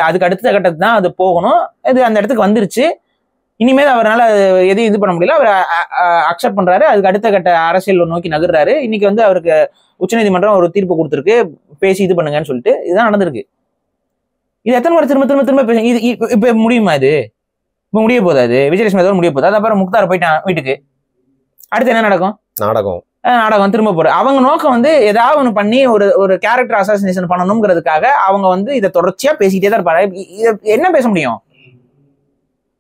அதுக்கு அடுத்த கட்டத்து தான் அது போகணும். இது அந்த இடத்துக்கு வந்துருச்சு. இனிமேல் அவரால் எதையும் இது பண்ண முடியல, அவர் அக்செப்ட் பண்றாரு, அதுக்கு அடுத்த கட்ட அரசியல் நோக்கி நகர்றாரு. இன்னைக்கு வந்து அவருக்கு உச்சநீதிமன்றம் ஒரு தீர்ப்பு கொடுத்துருக்கு, பேசி இது பண்ணுங்கன்னு சொல்லிட்டு. இதுதான் நடந்திருக்கு. இது எத்தனை முறை திரும்ப திரும்ப திரும்ப பேச, இது இப்ப முடியுமா? இது இப்ப முடிய போதாது, விஜயலட்சுமி ஏதோ முடிய போகுது. அதுக்கப்புறம் முக்தார் போயிட்டான் வீட்டுக்கு, அடுத்து என்ன நடக்கும்? நாடகம் திரும்ப போற. அவங்க நோக்கம் வந்து ஏதாவது ஒண்ணு பண்ணி ஒரு கேரக்டர் அசாசினேஷன் பண்ணணுங்கிறதுக்காக அவங்க வந்து இதை தொடர்ச்சியா பேசிக்கிட்டே தான் இருப்பாரு. என்ன பேச முடியும்?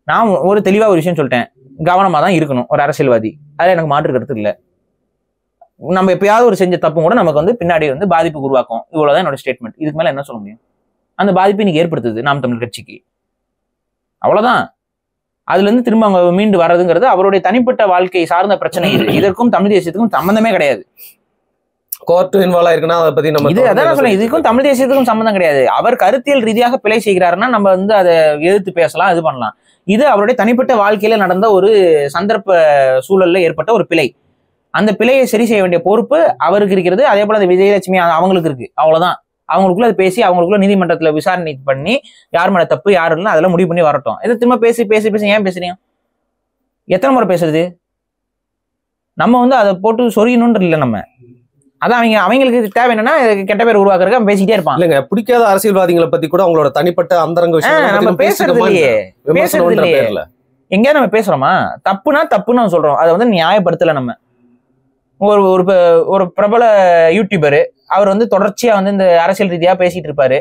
நான் ஒரு தெளிவா ஒரு விஷயம் சொல்லிட்டேன், கவனமா தான் இருக்கணும் ஒரு அரசியல்வாதி. அதுல எனக்கு மாற்று கருத்து இல்லை. நம்ம எப்பயாவது ஒரு செஞ்ச தப்பும் கூட நமக்கு வந்து பின்னாடி வந்து பாதிப்பு உருவாக்கும். இவ்வளவுதான் என்னோட ஸ்டேட்மெண்ட். இதுக்கு மேல என்ன சொல்ல முடியும்? அந்த பாதிப்பு இன்னைக்கு ஏற்படுத்துது நாம் தமிழர் கட்சிக்கு, அவ்வளவுதான். அதுல இருந்து திரும்ப அவங்க மீண்டு வர்றதுங்கிறது அவருடைய தனிப்பட்ட வாழ்க்கை சார்ந்த பிரச்சனை. இதற்கும் தமிழ் தேசியத்துக்கும் சம்பந்தமே கிடையாது. கோர்ட் இன்வால்வ் ஆயிருக்குன்னா அதை பத்தி நம்ம இது அதான் சொல்றேன், இதுக்கும் தமிழ் தேசியத்துக்கும் சம்பந்தம் கிடையாது. அவர் கருத்தியல் ரீதியாக பிழை செய்கிறாருன்னா நம்ம வந்து அதை எதிர்த்து பேசலாம், இது பண்ணலாம். இது அவருடைய தனிப்பட்ட வாழ்க்கையில நடந்த ஒரு சந்தர்ப்ப சூழல்ல ஏற்பட்ட ஒரு பிழை. அந்த பிழையை சரி செய்ய வேண்டிய பொறுப்பு அவருக்கு இருக்கிறது. அதே போல அந்த விஜயலட்சுமி அவங்களுக்கு இருக்கு, அவ்வளவுதான். அவங்களுக்குள்ள அது பேசி அவங்களுக்குள்ள நீதிமன்றத்துல விசாரணை பண்ணி யார் மேல தப்பு யாரு இல்லைன்னா அதெல்லாம் முடிவு பண்ணி வரட்டும். இது திரும்ப பேசி பேசி பேசி ஏன் பேசுறீங்க? எத்தனை முறை பேசுறது? நம்ம வந்து அதை போட்டு சொரியணும்ன்ற இல்லை. நம்ம அதான் அவங்களுக்கு தேவை என்னன்னா கெட்ட பேர் உருவாக்குறதுக்கு அவன் பேசிக்கிட்டே இருப்பான். இல்லைங்க, பிடிக்காத அரசியல்வாதிகளை பத்தி கூட அவங்களோட தனிப்பட்ட அந்தரங்க விஷயம் நம்ம பேசுறது இல்லையே. எங்கேயா நம்ம பேசுறோமா? தப்புனா தப்புன்னு சொல்றோம், அதை வந்து நியாயப்படுத்தல. நம்ம ஒரு பிரபல யூடியூபரு, அவர் வந்து தொடர்ச்சியா வந்து இந்த அரசியல் ரீதியா பேசிட்டு இருப்பாரு.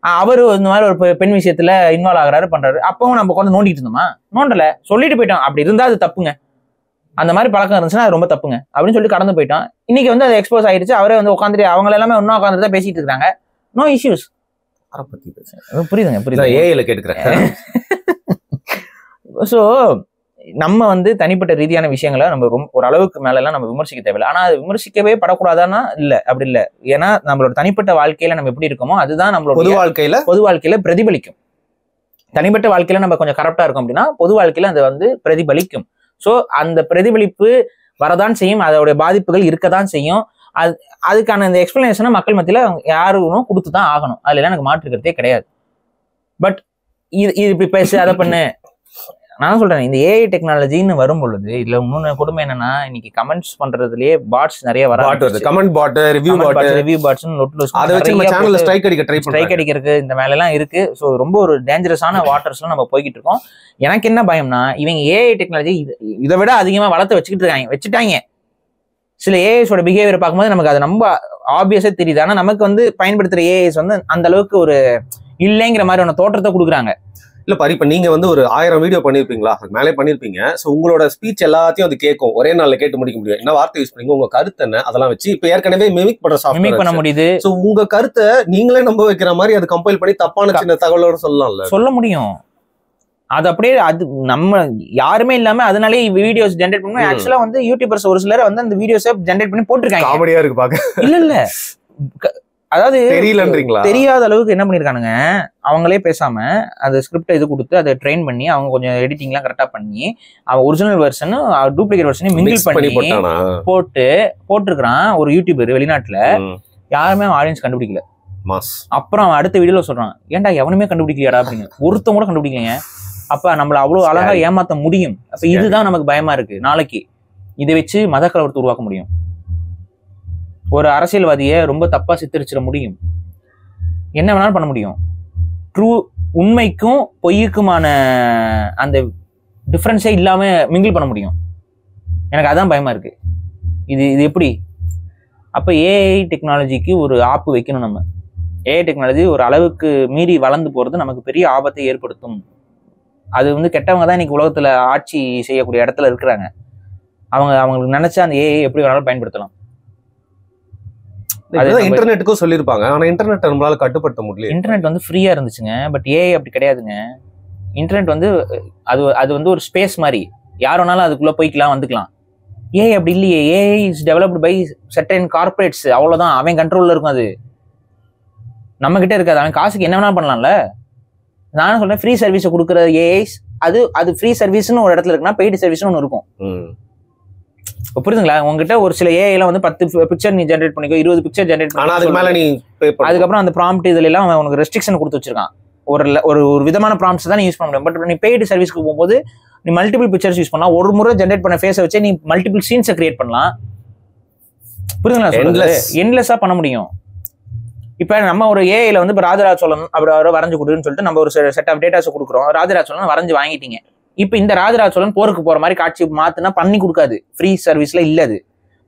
அவரு இந்த மாதிரி ஒரு பெண் விஷயத்துல இன்வால்வ் ஆகுறாரு, பண்றாரு. அப்பவும் நம்ம உட்காந்து நோண்டிட்டு இருந்தோமா? நோண்டல, சொல்லிட்டு போயிட்டோம். அப்படி இருந்தா அது தப்புங்க. அந்த மாதிரி பழக்கம் இருந்துச்சுன்னா அது ரொம்ப தப்புங்க அப்படின்னு சொல்லி கடந்து போயிட்டோம். இன்னைக்கு வந்து அது எக்ஸ்போஸ் ஆயிடுச்சு. அவரே வந்து உட்காந்துட்டு அவங்க எல்லாமே ஒன்னும் உட்காந்துட்டு தான் பேசிட்டு இருக்காங்க. No issues. புரியுதுங்க, புரியுது. ஏஐல கேட்டுக்கிறேன். ஸோ நம்ம வந்து தனிப்பட்ட ரீதியான விஷயங்களை நம்ம ஒரு அளவுக்கு மேலெல்லாம் நம்ம விமர்சிக்க தேவையில்லை. ஆனா அது விமர்சிக்கவே படக்கூடாதான்னா இல்லை, அப்படி இல்லை. ஏன்னா நம்மளோட தனிப்பட்ட வாழ்க்கையில நம்ம எப்படி இருக்கோமோ அதுதான் நம்மளோட பொது வாழ்க்கையில பிரதிபலிக்கும். தனிப்பட்ட வாழ்க்கையில நம்ம கொஞ்சம் கரெக்டா இருக்கும் அப்படின்னா பொது வாழ்க்கையில அது வந்து பிரதிபலிக்கும். ஸோ அந்த பிரதிபலிப்பு வரதான் செய்யும், அதோடைய பாதிப்புகள் இருக்கதான் செய்யும். அதுக்கான இந்த எக்ஸ்பிளனேஷனை மக்கள் மத்தியில யாரும் கொடுத்துதான் ஆகணும். அதுல எல்லாம் எனக்கு மாற்றுக்கிறதே கிடையாது. பட் இது இப்படி பேசு, அதை பண்ணு. நான் சொல்றேன், இந்த ஏஐ டெக்னாலஜின்னு வரும் பொழுது இதுல இன்னொன்னு கொடுமை என்னன்னா, இன்னைக்கு கமெண்ட்ஸ் பண்றதுலயே பாட்ஸ் நிறைய வராது. கமெண்ட் பாட், ரிவ்யூ பாட், அதை வச்சு நம்ம சேனல்ல ஸ்ட்ரைக் அடிக்கிறதுக்கு இந்த மேல எல்லாம் இருக்கு. ஸோ ரொம்ப ஒரு டேஞ்சரஸான வாட்டர்ஸ்ல நம்ம போய்கிட்டு இருக்கோம். எனக்கு என்ன பயம்னா, இவங்க ஏஐ டெக்னாலஜி இதை விட அதிகமா வளர்த்து வச்சுட்டாங்க. சில ஏஐஸோட பிஹேவியர் பார்க்கும்போது நமக்கு அது ரொம்ப ஆப்வியஸா தெரியுது. ஆனா நமக்கு வந்து பயன்படுத்துற ஏஐஸ் வந்து அந்த அளவுக்கு ஒரு இல்லைங்கிற மாதிரியான தோற்றத்தை கொடுக்குறாங்க. இல்ல பாரு, இப்ப நீங்க வந்து ஒரு 1000 வீடியோ பண்ணிருப்பீங்களா, மேலே பண்ணிருப்பீங்க. சோ உங்களோட ஸ்பீச் எல்லாத்தையும் அது கேட்கும், ஒரே நாள்ல கேட்டு முடிக்க முடியும். என்ன வார்த்தை யூஸ் பண்ணீங்க, உங்க கருத்து என்ன, அதெல்லாம் வச்சு இப்ப ஏற்கனவே மிமிக் பண்ண முடியுது. சோ உங்க கருத்தை நீங்களே நம்ப வைக்கிற மாதிரி அது கம்பைல் பண்ணி தப்பான சின்ன தகவலோட சொல்லலாம்ல, சொல்ல முடியும். அது அப்படியே அது நம்ம யாருமே இல்லாம அதனாலே வீடியோஸ் ஜென்ரேட் பண்ணுவோம். ஆக்சுவலா வந்து யூடியூபர்ஸ் ஒரு சிலர் வந்து அந்த வீடியோஸை ஜென்ரேட் பண்ணி போட்டிருக்காங்க. காமெடியா இருக்கு பாக்க. இல்ல அதாவது தெரியலன்றீங்களா? தெரியாத அளவுக்கு என்ன பண்ணிருக்கானுங்க, அவங்களே பேசாம அந்த ஸ்கிரிப்ட் இது கொடுத்து அதை ட்ரெயின் பண்ணி அவங்க கொஞ்சம் எடிட்டிங்லாம் கரெக்டா பண்ணி அவன் ஒரிஜினல் வெர்ஷன் டூப்ளிகேட் வெர்ஷனையும் மிங்கிள் பண்ணி போட்டிருக்கான் ஒரு யூடியூபர் வெளிநாட்டுல. யாருமே அவன் ஆடியன்ஸ் கண்டுபிடிக்கல. அப்புறம் அவன் அடுத்த வீடியோல சொல்றான், ஏன்டா எவனுமே கண்டுபிடிக்கலையாடா அப்படின்னு. ஒருத்தம் கூட கண்டுபிடிக்கலைங்க. அப்ப நம்மள அவ்வளவு அழகா ஏமாத்த முடியும். அப்ப இதுதான் நமக்கு பயமா இருக்கு. நாளைக்கு இதை வச்சு மத கலவரத்தை உருவாக்க முடியும், ஒரு அரசியல்வாதியை ரொம்ப தப்பா சித்தரிச்சிட முடியும், என்ன வேணாலும் பண்ண முடியும். ட்ரூ உண்மைக்கும் பொய்யுக்குமான அந்த டிஃபரன்ஸே இல்லாம மிங்கிள் பண்ண முடியும். எனக்கு அதான் பயமா இருக்கு. இது எப்படி? அப்ப ஏஐ டெக்னாலஜிக்கு ஒரு ஆப்பு வைக்கணும். நம்ம ஏஐ டெக்னாலஜி ஒரு அளவுக்கு மீறி வளர்ந்து போறது நமக்கு பெரிய ஆபத்தை ஏற்படுத்தும். அது வந்து கெட்டவங்க தான் இன்னைக்கு உலகத்துல ஆட்சி செய்யக்கூடிய இடத்துல இருக்கிறாங்க. அவங்களுக்கு நினைச்சா அந்த ஏஐ எப்படி வேணாலும் பயன்படுத்தலாம். இன்டர்நெட்டுக்கும் சொல்லியிருப்பாங்க, ஆனா இன்டர்நெட் நம்மளால கட்டுப்படுத்த முடியல. இன்டர்நெட் வந்து ஃப்ரீயா இருந்துச்சுங்க. பட் ஏஐ அப்படி கிடையாதுங்க. இன்டர்நெட் வந்து அது வந்து ஒரு ஸ்பேஸ் மாதிரி, யார் வேணாலும் அதுக்குள்ள போய்க்கலாம் வந்துக்கலாம். ஏஐ அப்படி இல்லையே. AI is developed by certain corporates, அவ்வளோதான். அவன் கண்ட்ரோலில் இருக்கும். அது நம்ம கிட்ட இருக்காது. அவன் காசுக்கு என்ன வேணா பண்ணலாம்ல. நானும் சொல்றேன், ஃப்ரீ சர்வீஸை கொடுக்குற ஏஐஸ் அது ஃப்ரீ சர்வீஸ்னு ஒரு இடத்துல இருக்குன்னா பெய்டு சர்வீஸ்னு ஒன்று இருக்கும். புரியுதுங்களா? உங்ககிட்ட ஒரு சில ஏஐலாம் வந்து 10 பிக்சர் நீ ஜென்ரேட் பண்ணிக்கோ, 20 பிக்சர் ஜென்ரேட் பண்ணி, அதுக்கப்புறம் அந்த ப்ராம்ப்ட் இதுல எல்லாம் அவன் உனக்கு ரெஸ்ட்ரிக்ஷன் கொடுத்து வச்சிருக்கான். ஒரு விதமான ப்ராம்ப்ட்ஸ் தான் யூஸ் பண்ண முடியும். பட் நீ பெய்டு சர்வீஸ்க்கு போகும்போது நீ மல்டிபிள் பிக்சர்ஸ் யூஸ் பண்ணலாம். ஒரு முறை ஜென்ரேட் பண்ண ஃபேஸை வச்சு நீ மல்டிபிள் சீன்ஸை கிரியேட் பண்ணலாம். புரியுதுங்களா? எண்ட்லெஸ்ஸா பண்ண முடியும். இப்ப நம்ம ஒரு ஏஐல வந்து இப்போ ராஜராஜ சோழன் அப்படி அவரை வரைஞ்சு கொடுன்னு சொல்லிட்டு நம்ம ஒரு செட் ஆஃப் டேட்டாஸ் கொடுக்குறோம். ராஜராஜ சோழன் வரைஞ்சு வாங்கிட்டீங்க. இப்போ இந்த ராஜராஜ சோழன் போருக்கு போற மாதிரி காட்சி மாத்துனா பண்ணி கொடுக்காது. ஃப்ரீ சர்வீஸ்ல இல்ல அது.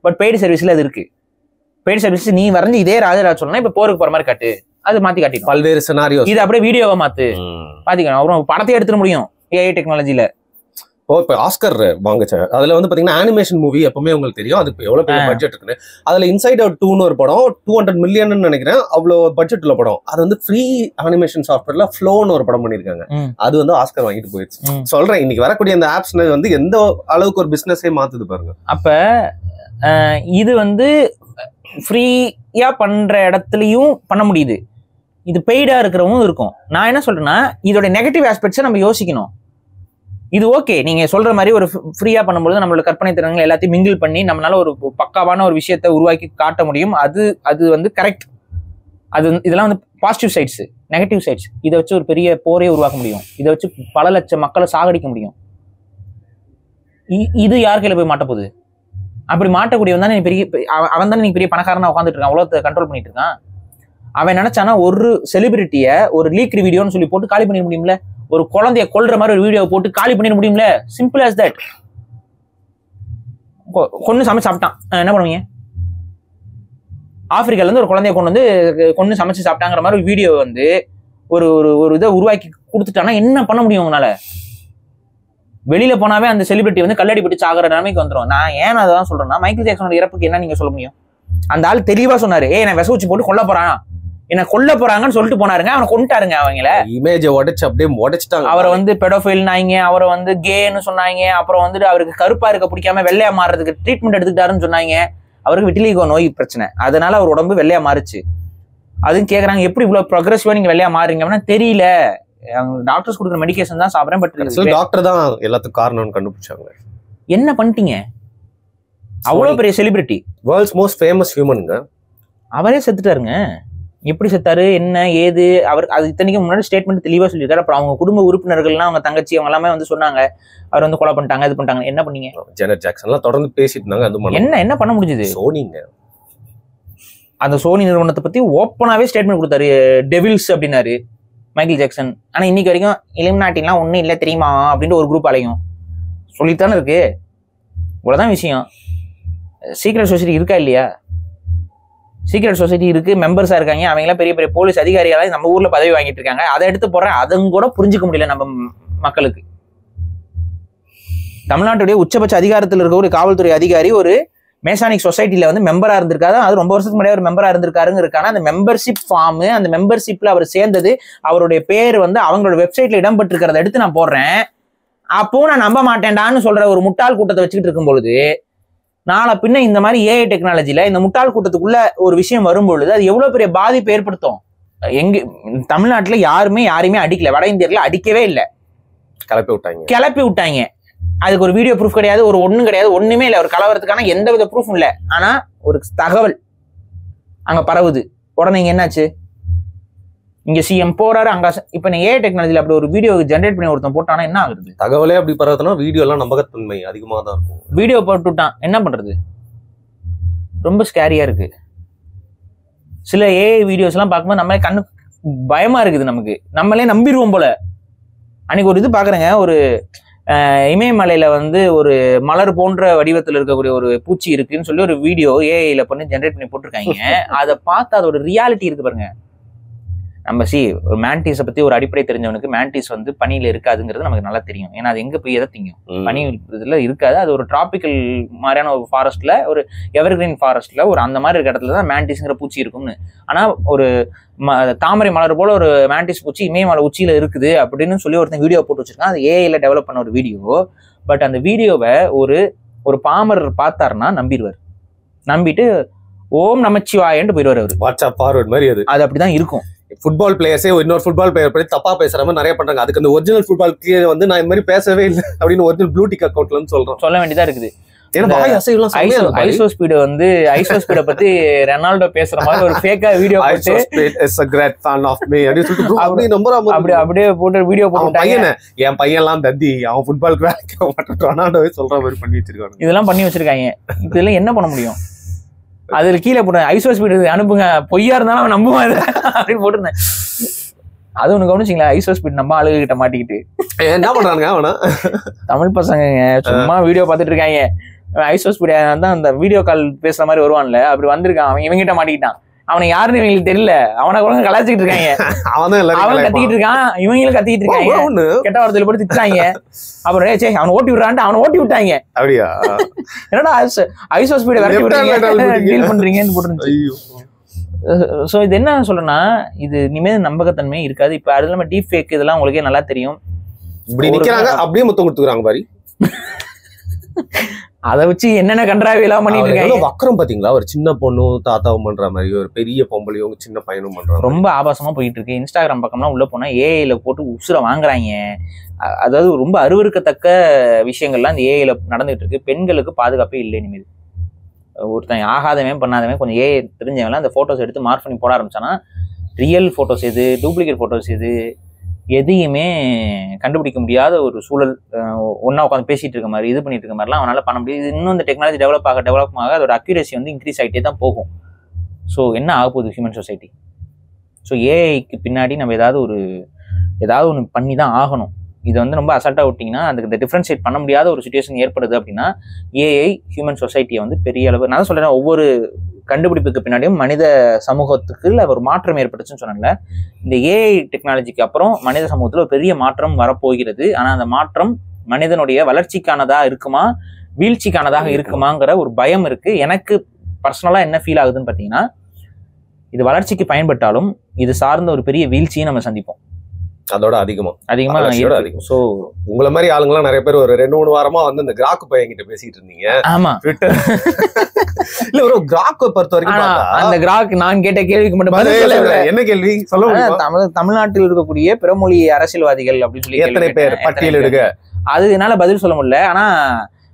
பட் பெய்டு சர்வீஸ்ல அது இருக்கு. பெய்டு சர்வீஸ் நீ வரைஞ்சு இதே ராஜராஜ சோழன் இப்ப போருக்கு போற மாதிரி காட்டு, அது மாத்தி காட்டிடும். பல்வேறு சினாரியோ இது அப்படியே வீடியோவா மாத்து பாத்தீங்கன்னா அப்புறம் படத்தை எடுத்துட முடியும் ஏஐ டெக்னாலஜில. இப்போ ஆஸ்கர் வாங்குச்சு. அதுல வந்து பாத்தீங்கன்னா அனிமேஷன் மூவி எப்பவுமே உங்களுக்கு தெரியும் அதுக்கு எவ்வளவு பெரிய பட்ஜெட் இருக்குன்னு. அதுல இன்சைட் அவுட் 2ன்னு ஒரு படம் 200 மில்லியன் நினைக்கிறேன், அவ்வளவு பட்ஜெட் உள்ள படம். அது வந்து ஃப்ரீ அனிமேஷன் சாஃப்ட்வேர்ல ஃப்ளோன்னு ஒரு படம் பண்ணிருக்காங்க. அது வந்து ஆஸ்கர் வாங்கிட்டு போயிடுச்சு. சொல்றேன், இன்னைக்கு வரக்கூடிய அந்த ஆப்ஸ் வந்து எந்த அளவுக்கு ஒரு பிசினஸே மாத்துது பாருங்க. அப்ப இது வந்து ஃப்ரீயா பண்ற இடத்துலயும் பண்ண முடியுது, இது பெய்டா இருக்கிறவங்க இருக்கும். நான் என்ன சொல்றேன்னா இதோட நெகட்டிவ் ஆஸ்பெக்ட்ஸை நம்ம யோசிக்கணும். இது ஓகே, நீங்க சொல்ற மாதிரி ஒரு ஃப்ரீயா பண்ணும்போது நம்மளோட கற்பனை திறன்கள் எல்லாத்தையும் மிங்கிள் பண்ணி நம்மளால ஒரு பக்காவான ஒரு விஷயத்தை உருவாக்கி காட்ட முடியும். அது வந்து கரெக்ட். இதெல்லாம் வந்து பாசிட்டிவ் சைட்ஸ். நெகட்டிவ் சைட்ஸ், இதை வச்சு ஒரு பெரிய போரே உருவாக்க முடியும். இதை வச்சு பல லட்சம் மக்களை சாகடிக்க முடியும். இது யார் கையில போய் மாட்ட போகுது? அப்படி மாட்டக்கூடியவன் தானே பெரிய, அவன் தானே நீ பெரிய பணக்காரனா உட்காந்துட்டு இருக்கான், அவ்வளோ கண்ட்ரோல் பண்ணிட்டு இருக்கான். அவன் நினைச்சானா ஒரு செலிபிரிட்டிய ஒரு லீக்டு வீடியோன்னு சொல்லி போட்டு காலி பண்ணிட முடியும்ல. ஒரு குழந்தைய கொல்ற மாதிரி ஒரு வீடியோ போட்டு காலி பண்ணிட முடியும்ல. Simple as that. கொன்னு சமைச்சு சாப்பிட்டான், என்ன பண்ணுவீங்க? ஆப்பிரிக்கால இருந்து ஒரு குழந்தைய கொண்டு வந்து கொன்னு சமைச்சு சாப்பிட்டாங்கிற மாதிரி ஒரு வீடியோ வந்து ஒரு ஒரு இதை உருவாக்கி கொடுத்துட்டானா என்ன பண்ண முடியும் உங்களால? வெளியில போனாவே அந்த செலிபிரிட்டி வந்து கல்லடி பட்டு சாகுற நிலைமைக்கு வந்துடும். நான் ஏன் அதான் சொல்றேன்னா, மைக்கேல் ஜாக்சனோட இறப்புக்கு என்ன நீங்க சொல்ல முடியும்? அந்த ஆள் தெளிவா சொன்னாரு, நான் விச ஊச்சி போட்டு கொல்ல போறான், என்ன கொல்ல போறாங்கன்னு சொல்லிட்டு போனாருங்க. அவனை கொண்டுட்டாருங்க. அவங்கள இமேஜ் உடைச்சு அப்படியே உடைச்சிட்டாங்க. அவரை வந்து பெடோஃபைல்னாங்க, அவரை வந்து கேன்னு சொன்னாங்க. அப்புறம் வந்துட்டு அவருக்கு கருப்பா இருக்க பிடிக்காம வெள்ளையா மாறுறதுக்கு ட்ரீட்மெண்ட் எடுத்துக்கிட்டாருன்னு சொன்னாங்க. அவருக்கு விட்டிலிகோ நோய் பிரச்சனை, அதனால அவர் உடம்பு வெள்ளையா மாறுச்சு. அதுவும் கேக்குறாங்க, எப்படி இவ்வளவு ப்ரொக்ரெசிவா நீங்க வெள்ளையா மாறுறீங்க அப்படின்னா தெரியல, டாக்டர்ஸ் கொடுக்குற மெடிகேஷன் தான் சாப்பிட்றேன். பட் டாக்டர் தான் எல்லாத்துக்கும் காரணம்னு கண்டுபிடிச்சாங்க. என்ன பண்ணிட்டீங்க? அவ்வளவு பெரிய செலிபிரிட்டி, வேர்ல்ட்ஸ் மோஸ்ட் ஃபேமஸ் ஹியூமனுங்க, அவரே செத்துட்டாருங்க. எப்படி செத்தாரு, என்ன ஏது, அவர் அது இத்தனைக்கு முன்னாடி ஸ்டேட்மெண்ட் தெளிவா சொல்லியிருக்காரு. அப்புறம் அவங்க குடும்ப உறுப்பினர்கள்லாம் அவங்க தங்கச்சி அவங்க எல்லாமே வந்து சொன்னாங்க அவர் வந்து கொலை பண்ணிட்டாங்க, இது பண்ணிட்டாங்க. என்ன பண்ணீங்க? ஜெனட் ஜாக்சன்லாம் தொடர்ந்து பேசிட்டு இருந்தாங்க. அது என்ன பண்ண முடிஞ்சது? சோனிங்க, அந்த சோனி நிறுவனத்தை பத்தி ஓப்பனாவே ஸ்டேட்மெண்ட் கொடுத்தாரு, டெவில்ஸ் அப்படின்னாரு மைக்கேல் ஜாக்சன். ஆனா இன்னைக்கு வரைக்கும் இலுமினாட்டிலாம் ஒன்றும் இல்லை தெரியுமா அப்படின்ட்டு ஒரு குரூப் அலையும் சொல்லித்தானே இருக்கு. இவ்வளவுதான் விஷயம். சீக்ரெட் சொசைட்டி இருக்கா இல்லையா? சீக்ரெட் சொசைட்டி இருக்கு, மெம்பர்ஸா இருக்காங்க. அவங்களாம் பெரிய பெரிய போலீஸ் அதிகாரிகளாக நம்ம ஊர்ல பதவி வாங்கிட்டு இருக்காங்க. அதை எடுத்து போடுறேன், அதுவும் கூட புரிஞ்சுக்க முடியல நம்ம மக்களுக்கு. தமிழ்நாட்டுடைய உச்சபட்ச அதிகாரத்தில் இருக்க ஒரு காவல்துறை அதிகாரி ஒரு மேசானிக் சொசைட்டில வந்து மெம்பரா இருந்திருக்காரு. அது ரொம்ப வருஷத்துக்கு முன்னாடி ஒரு மெம்பரா இருந்திருக்காருங்க இருக்கானா அந்த மெம்பர்ஷிப் ஃபார்ம், அந்த மெம்பர்ஷிப்ல அவர் சேர்ந்தது, அவருடைய பேர் வந்து அவங்களோட வெப்சைட்ல இடம்பெற்றிருக்கிறத எடுத்து நான் போடுறேன். அப்போ நான் நம்ப மாட்டேன்டான்னு சொல்ற ஒரு முட்டாள் கூட்டத்தை வச்சுக்கிட்டு இருக்கும் பொழுது, நாளை பின்ன இந்த மாதிரி ஏஐ டெக்னாலஜில இந்த முட்டாள் கூட்டத்துக்குள்ள ஒரு விஷயம் வரும்பொழுது அது எவ்வளவு பெரிய பாதிப்பு ஏற்படுத்தும். எங்க தமிழ்நாட்டுல யாரையுமே அடிக்கல, வட இந்தியர்ல அடிக்கவே இல்லை, கிளப்பி விட்டாங்க. அதுக்கு ஒரு வீடியோ ப்ரூஃப் கிடையாது, ஒரு ஒண்ணும் கிடையாது, ஒண்ணுமே இல்லை. ஒரு கலவரத்துக்கான எந்த வித ப்ரூஃபும் இல்லை. ஆனா ஒரு தகவல் அங்க பரவுது. உடனே இங்க என்னாச்சு? இங்க சிஎம் போறாரு அங்க. இப்ப நீ ஏஐ டெக்னாலஜில அப்படி ஒரு வீடியோ ஜென்ரேட் பண்ணி ஒருத்தன் போட்டானா என்ன ஆகுது? தகவலே அப்படி பரவுதுன்னா வீடியோ எல்லாம் நம்பகத்தன்மை அதிகமாக தான் இருக்கும். வீடியோ போட்டுட்டான், என்ன பண்றது? ரொம்ப ஸ்கேரியா இருக்கு. சில ஏஐ வீடியோஸ் எல்லாம் பார்க்கும்போது நம்மளே கண்ணு பயமா இருக்குது. நமக்கு நம்மளே நம்பிடுவோம் போல. அன்னைக்கு ஒரு இது பாக்குறேங்க, ஒரு இமயமலையில வந்து ஒரு மலர் போன்ற வடிவத்தில் இருக்கக்கூடிய ஒரு பூச்சி இருக்குன்னு சொல்லி ஒரு வீடியோ ஏஐல பண்ணி ஜென்ரேட் பண்ணி போட்டிருக்காங்க. அதை பார்த்து அதோட ரியாலிட்டி இருக்கு பாருங்க. நம்ம ஒரு மேண்டிஸை பத்தி ஒரு அடிப்படை தெரிஞ்சவனுக்கு மேண்டிஸ் வந்து பனியில இருக்காதுங்கிறது நமக்கு நல்லா தெரியும். ஏன்னா அது எங்க போய் எதை திங்கும்? பனி இதுல இருக்காது. அது ஒரு டிராபிக்கல் மாதிரியான ஒரு ஃபாரஸ்ட்ல, ஒரு எவர்கிரீன் ஃபாரஸ்ட்ல ஒரு அந்த மாதிரி இருக்க இடத்துல தான் மேண்டிஸ்ங்கிற பூச்சி இருக்கும்னு. ஆனா ஒரு தாமரை மலர் போல ஒரு மேண்டிஸ் பூச்சி இமயமலை உச்சியில இருக்குது அப்படின்னு சொல்லி ஒருத்தன் வீடியோ போட்டு வச்சிருக்கான். அது ஏஐல டெவலப் பண்ண ஒரு வீடியோ. பட் அந்த வீடியோவை ஒரு பாமர் பார்த்தாருன்னா நம்பிடுவார். நம்பிட்டு ஓம் நமச்சிவாயன்ட்டு போயிடுவார் அவரு. வாட்ஸ்அப் ஃபார்வர்ட் மாதிரி அது அப்படிதான் இருக்கும். ஃபுட்பால் பிளேயர்ஸே இன்னொரு ஃபுட்பால் பிளேயர் பத்தி தப்பா பேசுற மாதிரி நிறைய பண்றாங்க. அதுக்கு அந்த ஒரிஜினல் ஃபுட்பால் பிளேயர் வந்து நான் இந்த மாதிரி பேசவே இல்லை அப்படின்னு ஒரிஜினல் ப்ளூ டிக் அக்கௌண்ட்ல சொல்றோம், சொல்ல வேண்டியதா இருக்குது. ஐசோஸ்பீட் பத்தி ரெனால்டோ பேசுற மாதிரி ஒரு ஃபேக்கா வீடியோ போட்டு அப்படியே போட்டு வீடியோ போட்டு என் பையன் எல்லாம் தத்தி அவன் ஃபுட்பால் ரொனால்டோவே சொல்ற மாதிரி பண்ணி வச்சிருக்காங்க. இதெல்லாம் பண்ணி வச்சிருக்காங்க. இதெல்லாம் என்ன பண்ண முடியும்? அதுல கீழே போட்டேன் ஐசோஸ்பீட் அனுப்புங்க, பொய்யா இருந்தாலும் அவன் நம்புவான் அப்படின்னு போட்டுருந்தேன். அது ஒண்ணு கவனிச்சிங்களா? ஐசோஸ்பீட் நம்ம ஆளுக கிட்ட மாட்டிக்கிட்டு என்ன பண்றாங்க அவனா? தமிழ் பசங்க சும்மா வீடியோ பார்த்துட்டு இருக்காங்க. ஐசோஸ்பீட் தான் அந்த வீடியோ கால் பேசுற மாதிரி வருவான்ல, அப்படி வந்திருக்கான். அவன் இவங்கிட்ட மாட்டிக்கிட்டான். அவனை யாருன்னு இவங்களுக்கு தெரியல. அவனை கூட கலாச்சிக்கிட்டு இருக்காங்க. அவன் கத்திக்கிட்டு இருக்கான், இவங்களும் கத்திக்கிட்டு இருக்காங்க. கெட்ட வார்த்தையில போட்டு திட்டாங்க. அப்புறம் அவனை ஓட்டி விடுறான்ட்டு அவனை ஓட்டி விட்டாங்க. அப்படியா? என்னடா ஐசோஸ்பீட் டீல் பண்றீங்கன்னு போட்டு. ஸோ இது என்ன சொல்றேன்னா, இது இனிமேல் நம்பகத்தன்மை இருக்காது. இப்ப அது இல்லாம டீப் ஃபேக் இதெல்லாம் உங்களுக்கே நல்லா தெரியும். இப்படி நிக்கிறாங்க, அப்படியே முத்தம் கொடுத்துக்கிறாங்க பாரு. அதை வச்சு என்னென்ன கன்றாவி எல்லாம் பண்ணிட்டு இருக்காங்க. வக்கரம் பாத்தீங்களா? ஒரு சின்ன பொண்ணும் தாத்தாவும் பண்ற மாதிரி, ஒரு பெரிய பொம்பளையும் சின்ன பையனும் பண்றாங்க. ரொம்ப ஆபாசமா போயிட்டு இருக்கு. இன்ஸ்டாகிராம் பக்கம்லாம் உள்ள போனா ஏஐல போட்டு உசுர வாங்குறாங்க. அதாவது ரொம்ப அருவருக்கத்தக்க விஷயங்கள்லாம் இந்த ஏஐல நடந்துட்டு இருக்கு. பெண்களுக்கு பாதுகாப்பே இல்லை இனிமேல். ஒருத்தன் ஆகாதவன் பண்ணாதவன் கொஞ்சம் ஏஐ தெரிஞ்சவங்களாம் அந்த போட்டோஸ் எடுத்து மார்க் பண்ணி போட ஆரம்பிச்சானா ரியல் போட்டோஸ் எது, டூப்ளிகேட் போட்டோஸ் எது, எதையுமே கண்டுபிடிக்க முடியாத ஒரு சூழல். ஒன்னா உட்காந்து பேசிட்டு இருக்க மாதிரி, இது பண்ணிட்டு இருக்க மாதிரிலாம் அவனால பண்ண முடியாது. இன்னும் இந்த டெக்னாலஜி டெவலப் ஆக அதோட அக்யூரேசி வந்து இன்க்ரீஸ் ஆகிட்டே தான் போகும். ஸோ என்ன ஆக போகுது ஹியூமன் சொசைட்டி? ஸோ ஏஐக்கு பின்னாடி நம்ம ஏதாவது ஒன்று பண்ணி தான் ஆகணும். இதை வந்து ரொம்ப அசால்ட்டாக விட்டிங்கன்னா அதுக்கு இந்த டிஃப்ரென்ஷியேட் பண்ண முடியாத ஒரு சுச்சுவேஷன் ஏற்படுது. அப்படின்னா ஏஐ ஹியூமன் சொசைட்டியை வந்து பெரிய அளவு, நான் தான் சொல்கிறேன், ஒவ்வொரு கண்டுபிடிப்புக்கு பின்னாடியும் மனித சமூகத்துக்கு ஒரு மாற்றம் ஏற்பட்டுச்சுன்னு சொன்னால, இந்த ஏஐ டெக்னாலஜிக்கு அப்புறம் மனித சமூகத்தில் ஒரு பெரிய மாற்றம் வரப்போகிறது. ஆனால் அந்த மாற்றம் மனிதனுடைய வளர்ச்சிக்கானதா இருக்குமா, வீழ்ச்சிக்கானதாக இருக்குமாங்கிற ஒரு பயம் இருக்கு. எனக்கு பர்சனலாக என்ன ஃபீல் ஆகுதுன்னு பார்த்தீங்கன்னா, இது வளர்ச்சிக்கு பயன்பட்டாலும் இது சார்ந்த ஒரு பெரிய வீழ்ச்சியை நம்ம சந்திப்போம். அதோட அதிகமா. சோ உங்களை மாதிரி ஆளுங்கெல்லாம் நிறைய பேர் ஒரு 2-3 வாரமா வந்து இந்த கிராக்கு பையன் கிட்ட பேசிட்டு இருந்தீங்க. ஆமா, இல்ல ஒரு கிராக்கை பொறுத்த வரைக்கும் அந்த கிராக் நான் கேட்ட கேள்விக்கு மட்டும் என்ன கேள்வி சொல்ல முடியும்? தமிழ்நாட்டில் இருக்கக்கூடிய பிறமொழி அரசியல்வாதிகள் அப்படின்னு சொல்லி எத்தனை பேர் பட்டியல் எடுக்க, அது என்னால பதில் சொல்ல முடியல. ஆனா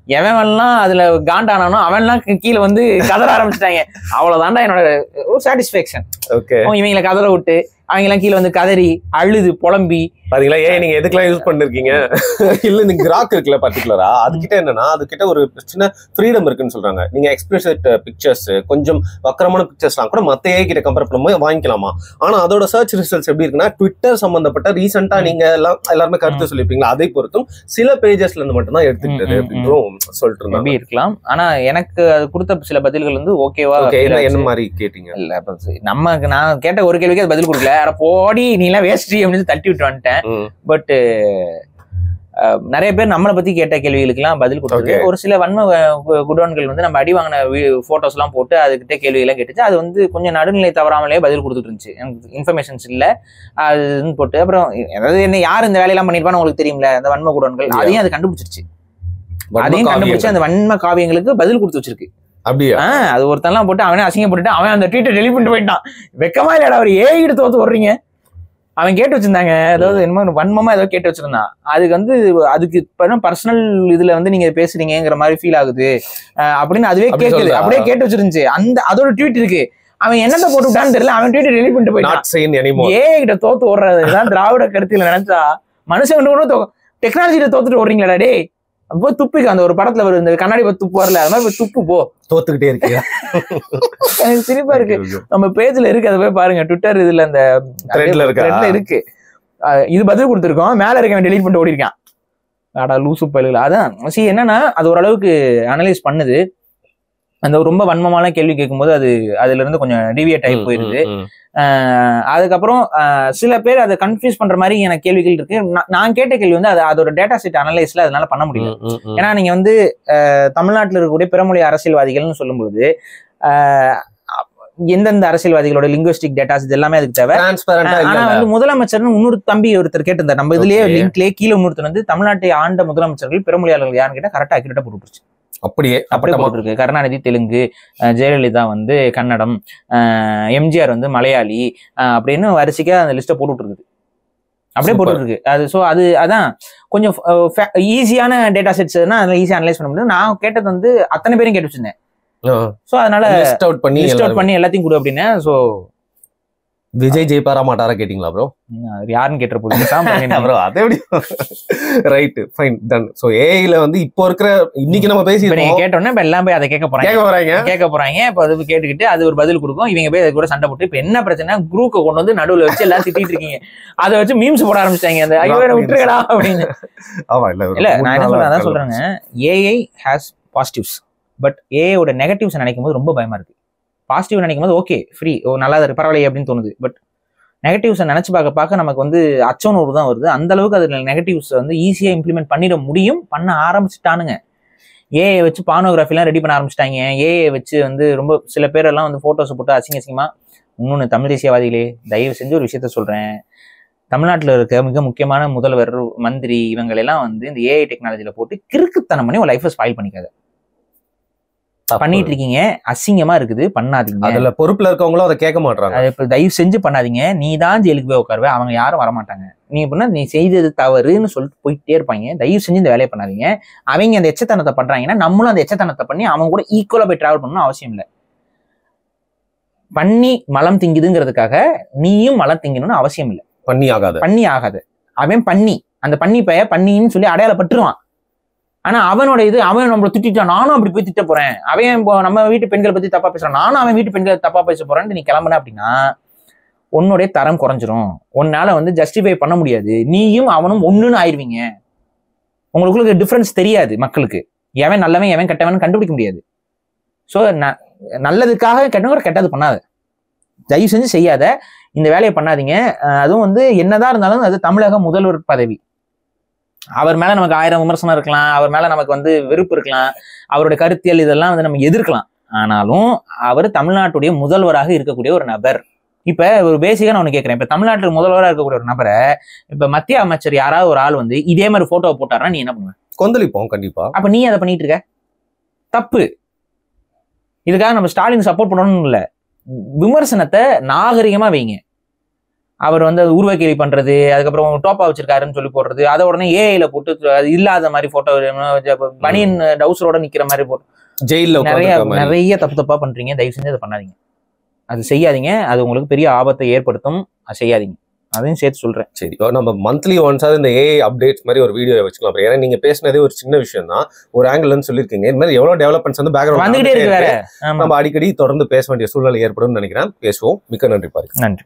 எவன்லாம் அதுல காண்டானானோ அவன்லாம் கீழே வந்து கதற ஆரம்பிச்சுட்டாங்க. அவ்வளவுதான்டா என்னோட ஒரு சாட்டிஸ்பேக்ஷன். இவங்களை கதற விட்டு அவங்க எல்லாம் கீழே வந்து கதறி அழுது புலம்பி பாத்தீங்களா? ஏன் நீங்க எதுக்கெல்லாம் யூஸ் பண்ணிருக்கீங்க? இல்ல இந்த கிராக் இருக்குல்ல பர்டிகுலரா, அதுகிட்ட என்னன்னா அதுகிட்ட ஒரு சின்ன ஃப்ரீடம் இருக்குன்னு சொல்றாங்க. நீங்க எக்ஸ்பிரசிவ் பிக்சர்ஸ், கொஞ்சம் வக்கரமான பிக்சர்ஸ்லாம் கூட மத்த ஏஐ கிட்ட கம்பேர் பண்ணும்போது வாங்கிக்கலாமா. ஆனா அதோட சர்ச் ரிசல்ட்ஸ் எப்படி இருக்குன்னா, ட்விட்டர் சம்பந்தப்பட்ட ரீசெண்டா நீங்க எல்லாருமே கருத்து சொல்லிருப்பீங்களா, அதை பொறுத்தும் சில பேஜஸ்ல இருந்து மட்டும் தான் எடுத்துக்கிட்டது அப்படின்றும் சொல்லிட்டு இருந்தாங்க. இருக்கலாம். ஆனா எனக்கு அது கொடுத்த சில பதில்கள் வந்து ஓகேவா என்ன மாதிரி கேட்டீங்க? இல்ல நான் கேட்ட ஒரு கேள்விக்கு அது பதில் கொடுக்கல. போடி நீ எல்லாம் வேஸ்ட் அப்படின்னு தட்டி விட்டு வந்துட்டேன். பட் நிறைய பேர் நம்மளை பத்தி கேட்ட கேள்விகளுக்கு எல்லாம் பதில் கொடுத்து, ஒரு சில வன்ம குடோன்கள் வந்து நம்ம அடி வாங்கின போட்டோஸ் எல்லாம் போட்டு அதுக்கிட்ட கேள்வி எல்லாம் கேட்டுச்சு. அது வந்து கொஞ்சம் நடுநிலை தவறாமலே பதில் கொடுத்துட்டு இருந்துச்சு. இன்ஃபர்மேஷன்ஸ் இல்ல அதுன்னு போட்டு, அப்புறம் அதாவது என்ன யார் இந்த வேலையெல்லாம் பண்ணிருப்பான்னு உங்களுக்கு தெரியும்ல, அந்த வன்ம குடோன்கள் அதையும் அது கண்டுபிடிச்சிருச்சு. அதையும் கண்டுபிடிச்சு அந்த வன்ம காவியங்களுக்கு பதில் கொடுத்து வச்சிருக்கு. அப்படியா? அது ஒருத்தெல்லாம் போட்டு அவனே அசிங்கப்பட்டுட்டு அவன் அந்த ட்வீட்டை டெலிட் பண்ணிட்டு போயிட்டான். வெக்கமா இல்லையா? அவர் ஏஐ கிட்ட தோத்து வர்றீங்க. அவன் கேட்டு வச்சிருந்தாங்க, அதாவது என்னமோ வன்மமா ஏதோ கேட்டு வச்சிருந்தான். அதுக்கு வந்து அதுக்கு பர்சனல் இதுல வந்து நீங்க பேசுறீங்கிற மாதிரி ஃபீல் ஆகுது அப்படின்னு அதுவே கேட்குது. அப்படியே கேட்டு வச்சிருந்துச்சு. அதோட ட்வீட் இருக்கு. அவன் என்னத்தை போட்டு விட்டான்னு தெரியல, அவன் ட்வீட்டை டெலிட் பண்ணிட்டு போயிட்டான். ஏஐ கிட்ட தோத்து ஓடுறதுதான் திராவிட கருத்தில நினைச்சா மனுஷன் கூட டெக்னாலஜியில தோத்துட்டு ஓடுறீங்களா டே? அப்போ துப்பிக்கு அந்த ஒரு படத்துல வரும், இந்த கண்ணாடி துப்பு வரல, அது மாதிரி துப்பு போ, தோத்துக்கிட்டே இருக்கியா? எனக்கு சிரிப்பா இருக்கு. நம்ம பேஜ்ல இருக்கு, அதை போய் பாருங்க. ட்விட்டர் இதுல அந்த இருக்கு. இது பதில் கொடுத்துருக்கோம், மேல இருக்க டெலிட் பண்ணிட்டு ஓடி இருக்கான். ஆடா லூசு பயிலுல. அதான் என்னன்னா அது ஓரளவுக்கு அனலைஸ் பண்ணுது. அந்த ரொம்ப வன்மமான கேள்வி கேட்கும்போது அதுல இருந்து கொஞ்சம் டிவியேட் ஆகி போயிருது. அதுக்கப்புறம் சில பேர் அதை கன்ஃபியூஸ் பண்ற மாதிரி எனக்கு கேள்விகள் இருக்கு. நான் கேட்ட கேள்வி வந்து அதோட டேட்டா செட் அனலைஸ்ல அதனால பண்ண முடியல. ஏன்னா நீங்க வந்து தமிழ்நாட்டில் இருக்கக்கூடிய பிறமொழி அரசியல்வாதிகள்னு சொல்லும்போது எந்தெந்த அரசியல்வாதிகளோட லிங்குவிஸ்டிக் டேட்டாஸ் இது எல்லாமே அதுக்கு தேவை. ஆனா வந்து முதலமைச்சர்னு இன்னொரு தம்பி ஒருத்தர் கேட்டிருந்தார், நம்ம இதுலயே லிங்க்லயே கீழே இன்னொருத்தர் வந்து தமிழ்நாட்டை ஆண்ட முதலமைச்சர்கள் பிறமொழியாளர்கள் யாருன்னு கேட்டா கரெக்டா அக்யூரேட்டா போட்டுருச்சு. அப்படியே போட்டுருக்கு. கருணாநிதி தெலுங்கு, ஜெயலலிதா வந்து கன்னடம், எம்ஜிஆர் வந்து மலையாளி அப்படின்னு வரிசைக்கா அந்த லிஸ்ட்டை போட்டுட்டு இருக்குது. அப்படியே போட்டுட்டு இருக்கு அது. ஸோ அதான் கொஞ்சம் ஈஸியான டேட்டா செட்ஸ்னா அதில் ஈஸியாக அனலைஸ் பண்ண முடியும். நான் கேட்டது வந்து அத்தனை பேரும் கேட்டு வச்சிருந்தேன். ஸோ அதனால லிஸ்ட் அவுட் பண்ணி எல்லாத்தையும் கொடு அப்படின்னா. ஸோ விஜய் ஜெயிப்பாரா மாட்டாரா கேட்டீங்களா ப்ரோ? யாருன்னு கேட்ட போது ப்ரோ அதே எப்படி ரைட் ஃபைன் டன். ஸோ ஏஐல வந்து இப்போ இருக்கிற இன்னைக்கு நம்ம பேசி நீங்க கேட்டோன்னா இப்போ எல்லாம் போய் அதை கேட்க போறாங்க. இப்போ அது கேட்டுக்கிட்டு அது ஒரு பதில் கொடுக்கும். இவங்க போய் அது கூட சண்டை போட்டு இப்போ என்ன பிரச்சனை குரூப்பை கொண்டு வந்து நடுவில் வச்சு எல்லாம் திட்டிட்டு இருக்கீங்க. அதை வச்சு மீம்ஸ் போட ஆரம்பிச்சிட்டாங்க. அந்த ஐயோ விட்டுருக்கடா அப்படின்னு. ஆமா இல்ல நான் என்ன சொல்றேன் அதான் சொல்றேங்க. ஏஐ ஹேஸ் பாசிட்டிவ்ஸ், பட் ஏஐயோட நெகட்டிவ்ஸ் நினைக்கும் போது ரொம்ப பயமா இருக்கு. பாசிட்டிவ் நினைக்கும் போது ஓகே ஃப்ரீ நல்லா இருக்கு பரவாயில்லையே அப்படின்னு தோணுது. பட் நெகட்டிவ்ஸை நினைச்சு பார்க்க நமக்கு வந்து அச்சோனூறு தான் வருது. அந்த அளவுக்கு அதில் நெகட்டிவ்ஸ் வந்து ஈஸியாக இம்ப்ளிமெண்ட் பண்ணிட முடியும். பண்ண ஆரம்பிச்சுட்டானுங்க. ஏஐ வச்சு பானோகிராஃபிலாம் ரெடி பண்ண ஆரம்பிச்சிட்டாங்க. ஏஐ வச்சு வந்து ரொம்ப சில பேரெல்லாம் வந்து ஃபோட்டோஸை போட்டு அசிங்கமா. இன்னொன்று தமிழ் தேசியவாதிகளே தயவு செஞ்சு ஒரு விஷயத்த சொல்கிறேன். தமிழ்நாட்டில் இருக்க மிக முக்கியமான முதல்வர், மந்திரி இவங்களெல்லாம் வந்து இந்த ஏஐ டெக்னாலஜியில் போட்டு கிறுக்குத்தனம் பண்ணி ஒரு லைஃப்பை ஸ்பாயில் பண்ணிக்காத. பண்ணிட்டு இருக்கீங்க, அசிங்கமா இருக்குது, பண்ணாதீங்க. அதுல பொறுப்புல இருக்கவங்களும் அதை கேட்க மாட்டாங்க. இப்ப தயவு செஞ்சு பண்ணாதீங்க. நீ தான் ஜெயிலுக்கு போய் உட்காருவே, அவங்க யாரும் வரமாட்டாங்க. நீ எப்படின்னா நீ செய்தது தவறுன்னு சொல்லிட்டு போயிட்டே இருப்பாங்க. தயவு செஞ்சு இந்த வேலையை பண்ணாதீங்க. அவங்க அந்த எச்சத்தனத்தை பண்றாங்கன்னா நம்மளும் அந்த எச்சத்தனத்தை பண்ணி அவங்க கூட ஈக்குவலா போய் டிராவல் பண்ணணும் அவசியம் இல்லை. பண்ணி மலம் திங்குதுங்கிறதுக்காக நீயும் மலம் திங்கணும்னு அவசியம் இல்லை. பண்ணி ஆகாது. அவன் பண்ணி அந்த பண்ணி பைய பண்ணின்னு சொல்லி அடையாளப்பட்டுருவான். ஆனா அவனோட அவன் நம்மளை திட்டான், நானும் அப்படி போய் திட்ட போறேன். அவன் நம்ம வீட்டு பெண்களை பத்தி தப்பா பேசுறான், நானும் அவன் வீட்டு பெண்களை தப்பா பேச போறேன்னு நீ கிளம்புன அப்படின்னா உன்னுடைய தரம் குறைஞ்சிரும். உன்னால வந்து ஜஸ்டிஃபை பண்ண முடியாது. நீயும் அவனும் ஒண்ணுன்னு ஆயிடுவீங்க. உங்களுக்குள்ள டிஃபரன்ஸ் தெரியாது. மக்களுக்கு எவன் நல்லவன் எவன் கெட்டவன் கண்டுபிடிக்க முடியாது. ஸோ நல்லதுக்காக கெட்டது பண்ணாத, தயவு செஞ்சு செய்யாத, இந்த வேலையை பண்ணாதீங்க. அதுவும் வந்து என்னதான் இருந்தாலும் அது தமிழக முதல்வர் பதவி. அவர் மேல நமக்கு 1000 விமர்சனம் இருக்கலாம், அவர் மேல நமக்கு வந்து வெறுப்பு இருக்கலாம், அவருடைய கருத்தியல் இதெல்லாம் வந்து நம்ம எதிர்க்கலாம். ஆனாலும் அவர் தமிழ்நாட்டுடைய முதல்வராக இருக்கக்கூடிய ஒரு நபர். இப்ப ஒரு பேசிக்கா நான் ஒண்ணு கேட்கிறேன். இப்ப தமிழ்நாட்டுக்கு முதல்வராக இருக்கக்கூடிய ஒரு நபரை இப்ப மத்திய அமைச்சர் யாராவது ஒரு ஆள் வந்து இதே மாதிரி போட்டோவை போட்டாருன்னா நீ என்ன பண்ணுவ? கொந்தளிப்போம் கண்டிப்பா. அப்ப நீ அதை பண்ணிட்டு இருக்க, தப்பு. இதுக்காக நம்ம ஸ்டாலின் சப்போர்ட் பண்ணணும்னு இல்லை. விமர்சனத்தை நாகரிகமா வைங்க. அவர் வந்து உருவக்கேலி பண்றது, அதுக்கப்புறம் டோப்பா வச்சிருக்காருன்னு சொல்லி போடுறது, அதை உடனே ஏஐல போட்டு அது இல்லாத மாதிரி போட்டோ, பனியன் டவுசரோட நிக்கிற மாதிரி போட்டோ, ஜெயில நிறைய தப்பா பண்றீங்க. தயவு செஞ்சு அதை பண்ணாதீங்க, அது செய்யாதீங்க. அது உங்களுக்கு பெரிய ஆபத்தை ஏற்படுத்தும். அது செய்யாதீங்க, அதையும் சேர்த்து சொல்றேன். சரி, நம்ம மந்த்லி ஒன்ஸாவது இந்த ஏஐ அப்டேட்ஸ் மாதிரி ஒரு வீடியோ வச்சுக்கலாம். ஏன்னா நீங்க பேசினதே ஒரு சின்ன விஷயம் தான், ஒரு ஆங்கிள் சொல்லிருக்கீங்க. இந்த மாதிரி எவ்வளவு டெவலப்மெண்ட்ஸ் வந்து பேக்ரவுண்ட் வந்துகிட்டே இருக்கு. நம்ம அடிக்கடி தொடர்ந்து பேச வேண்டிய சூழ்நிலை ஏற்படும் நினைக்கிறேன். பேசுவோம். மிக்க நன்றி பாரு. நன்றி.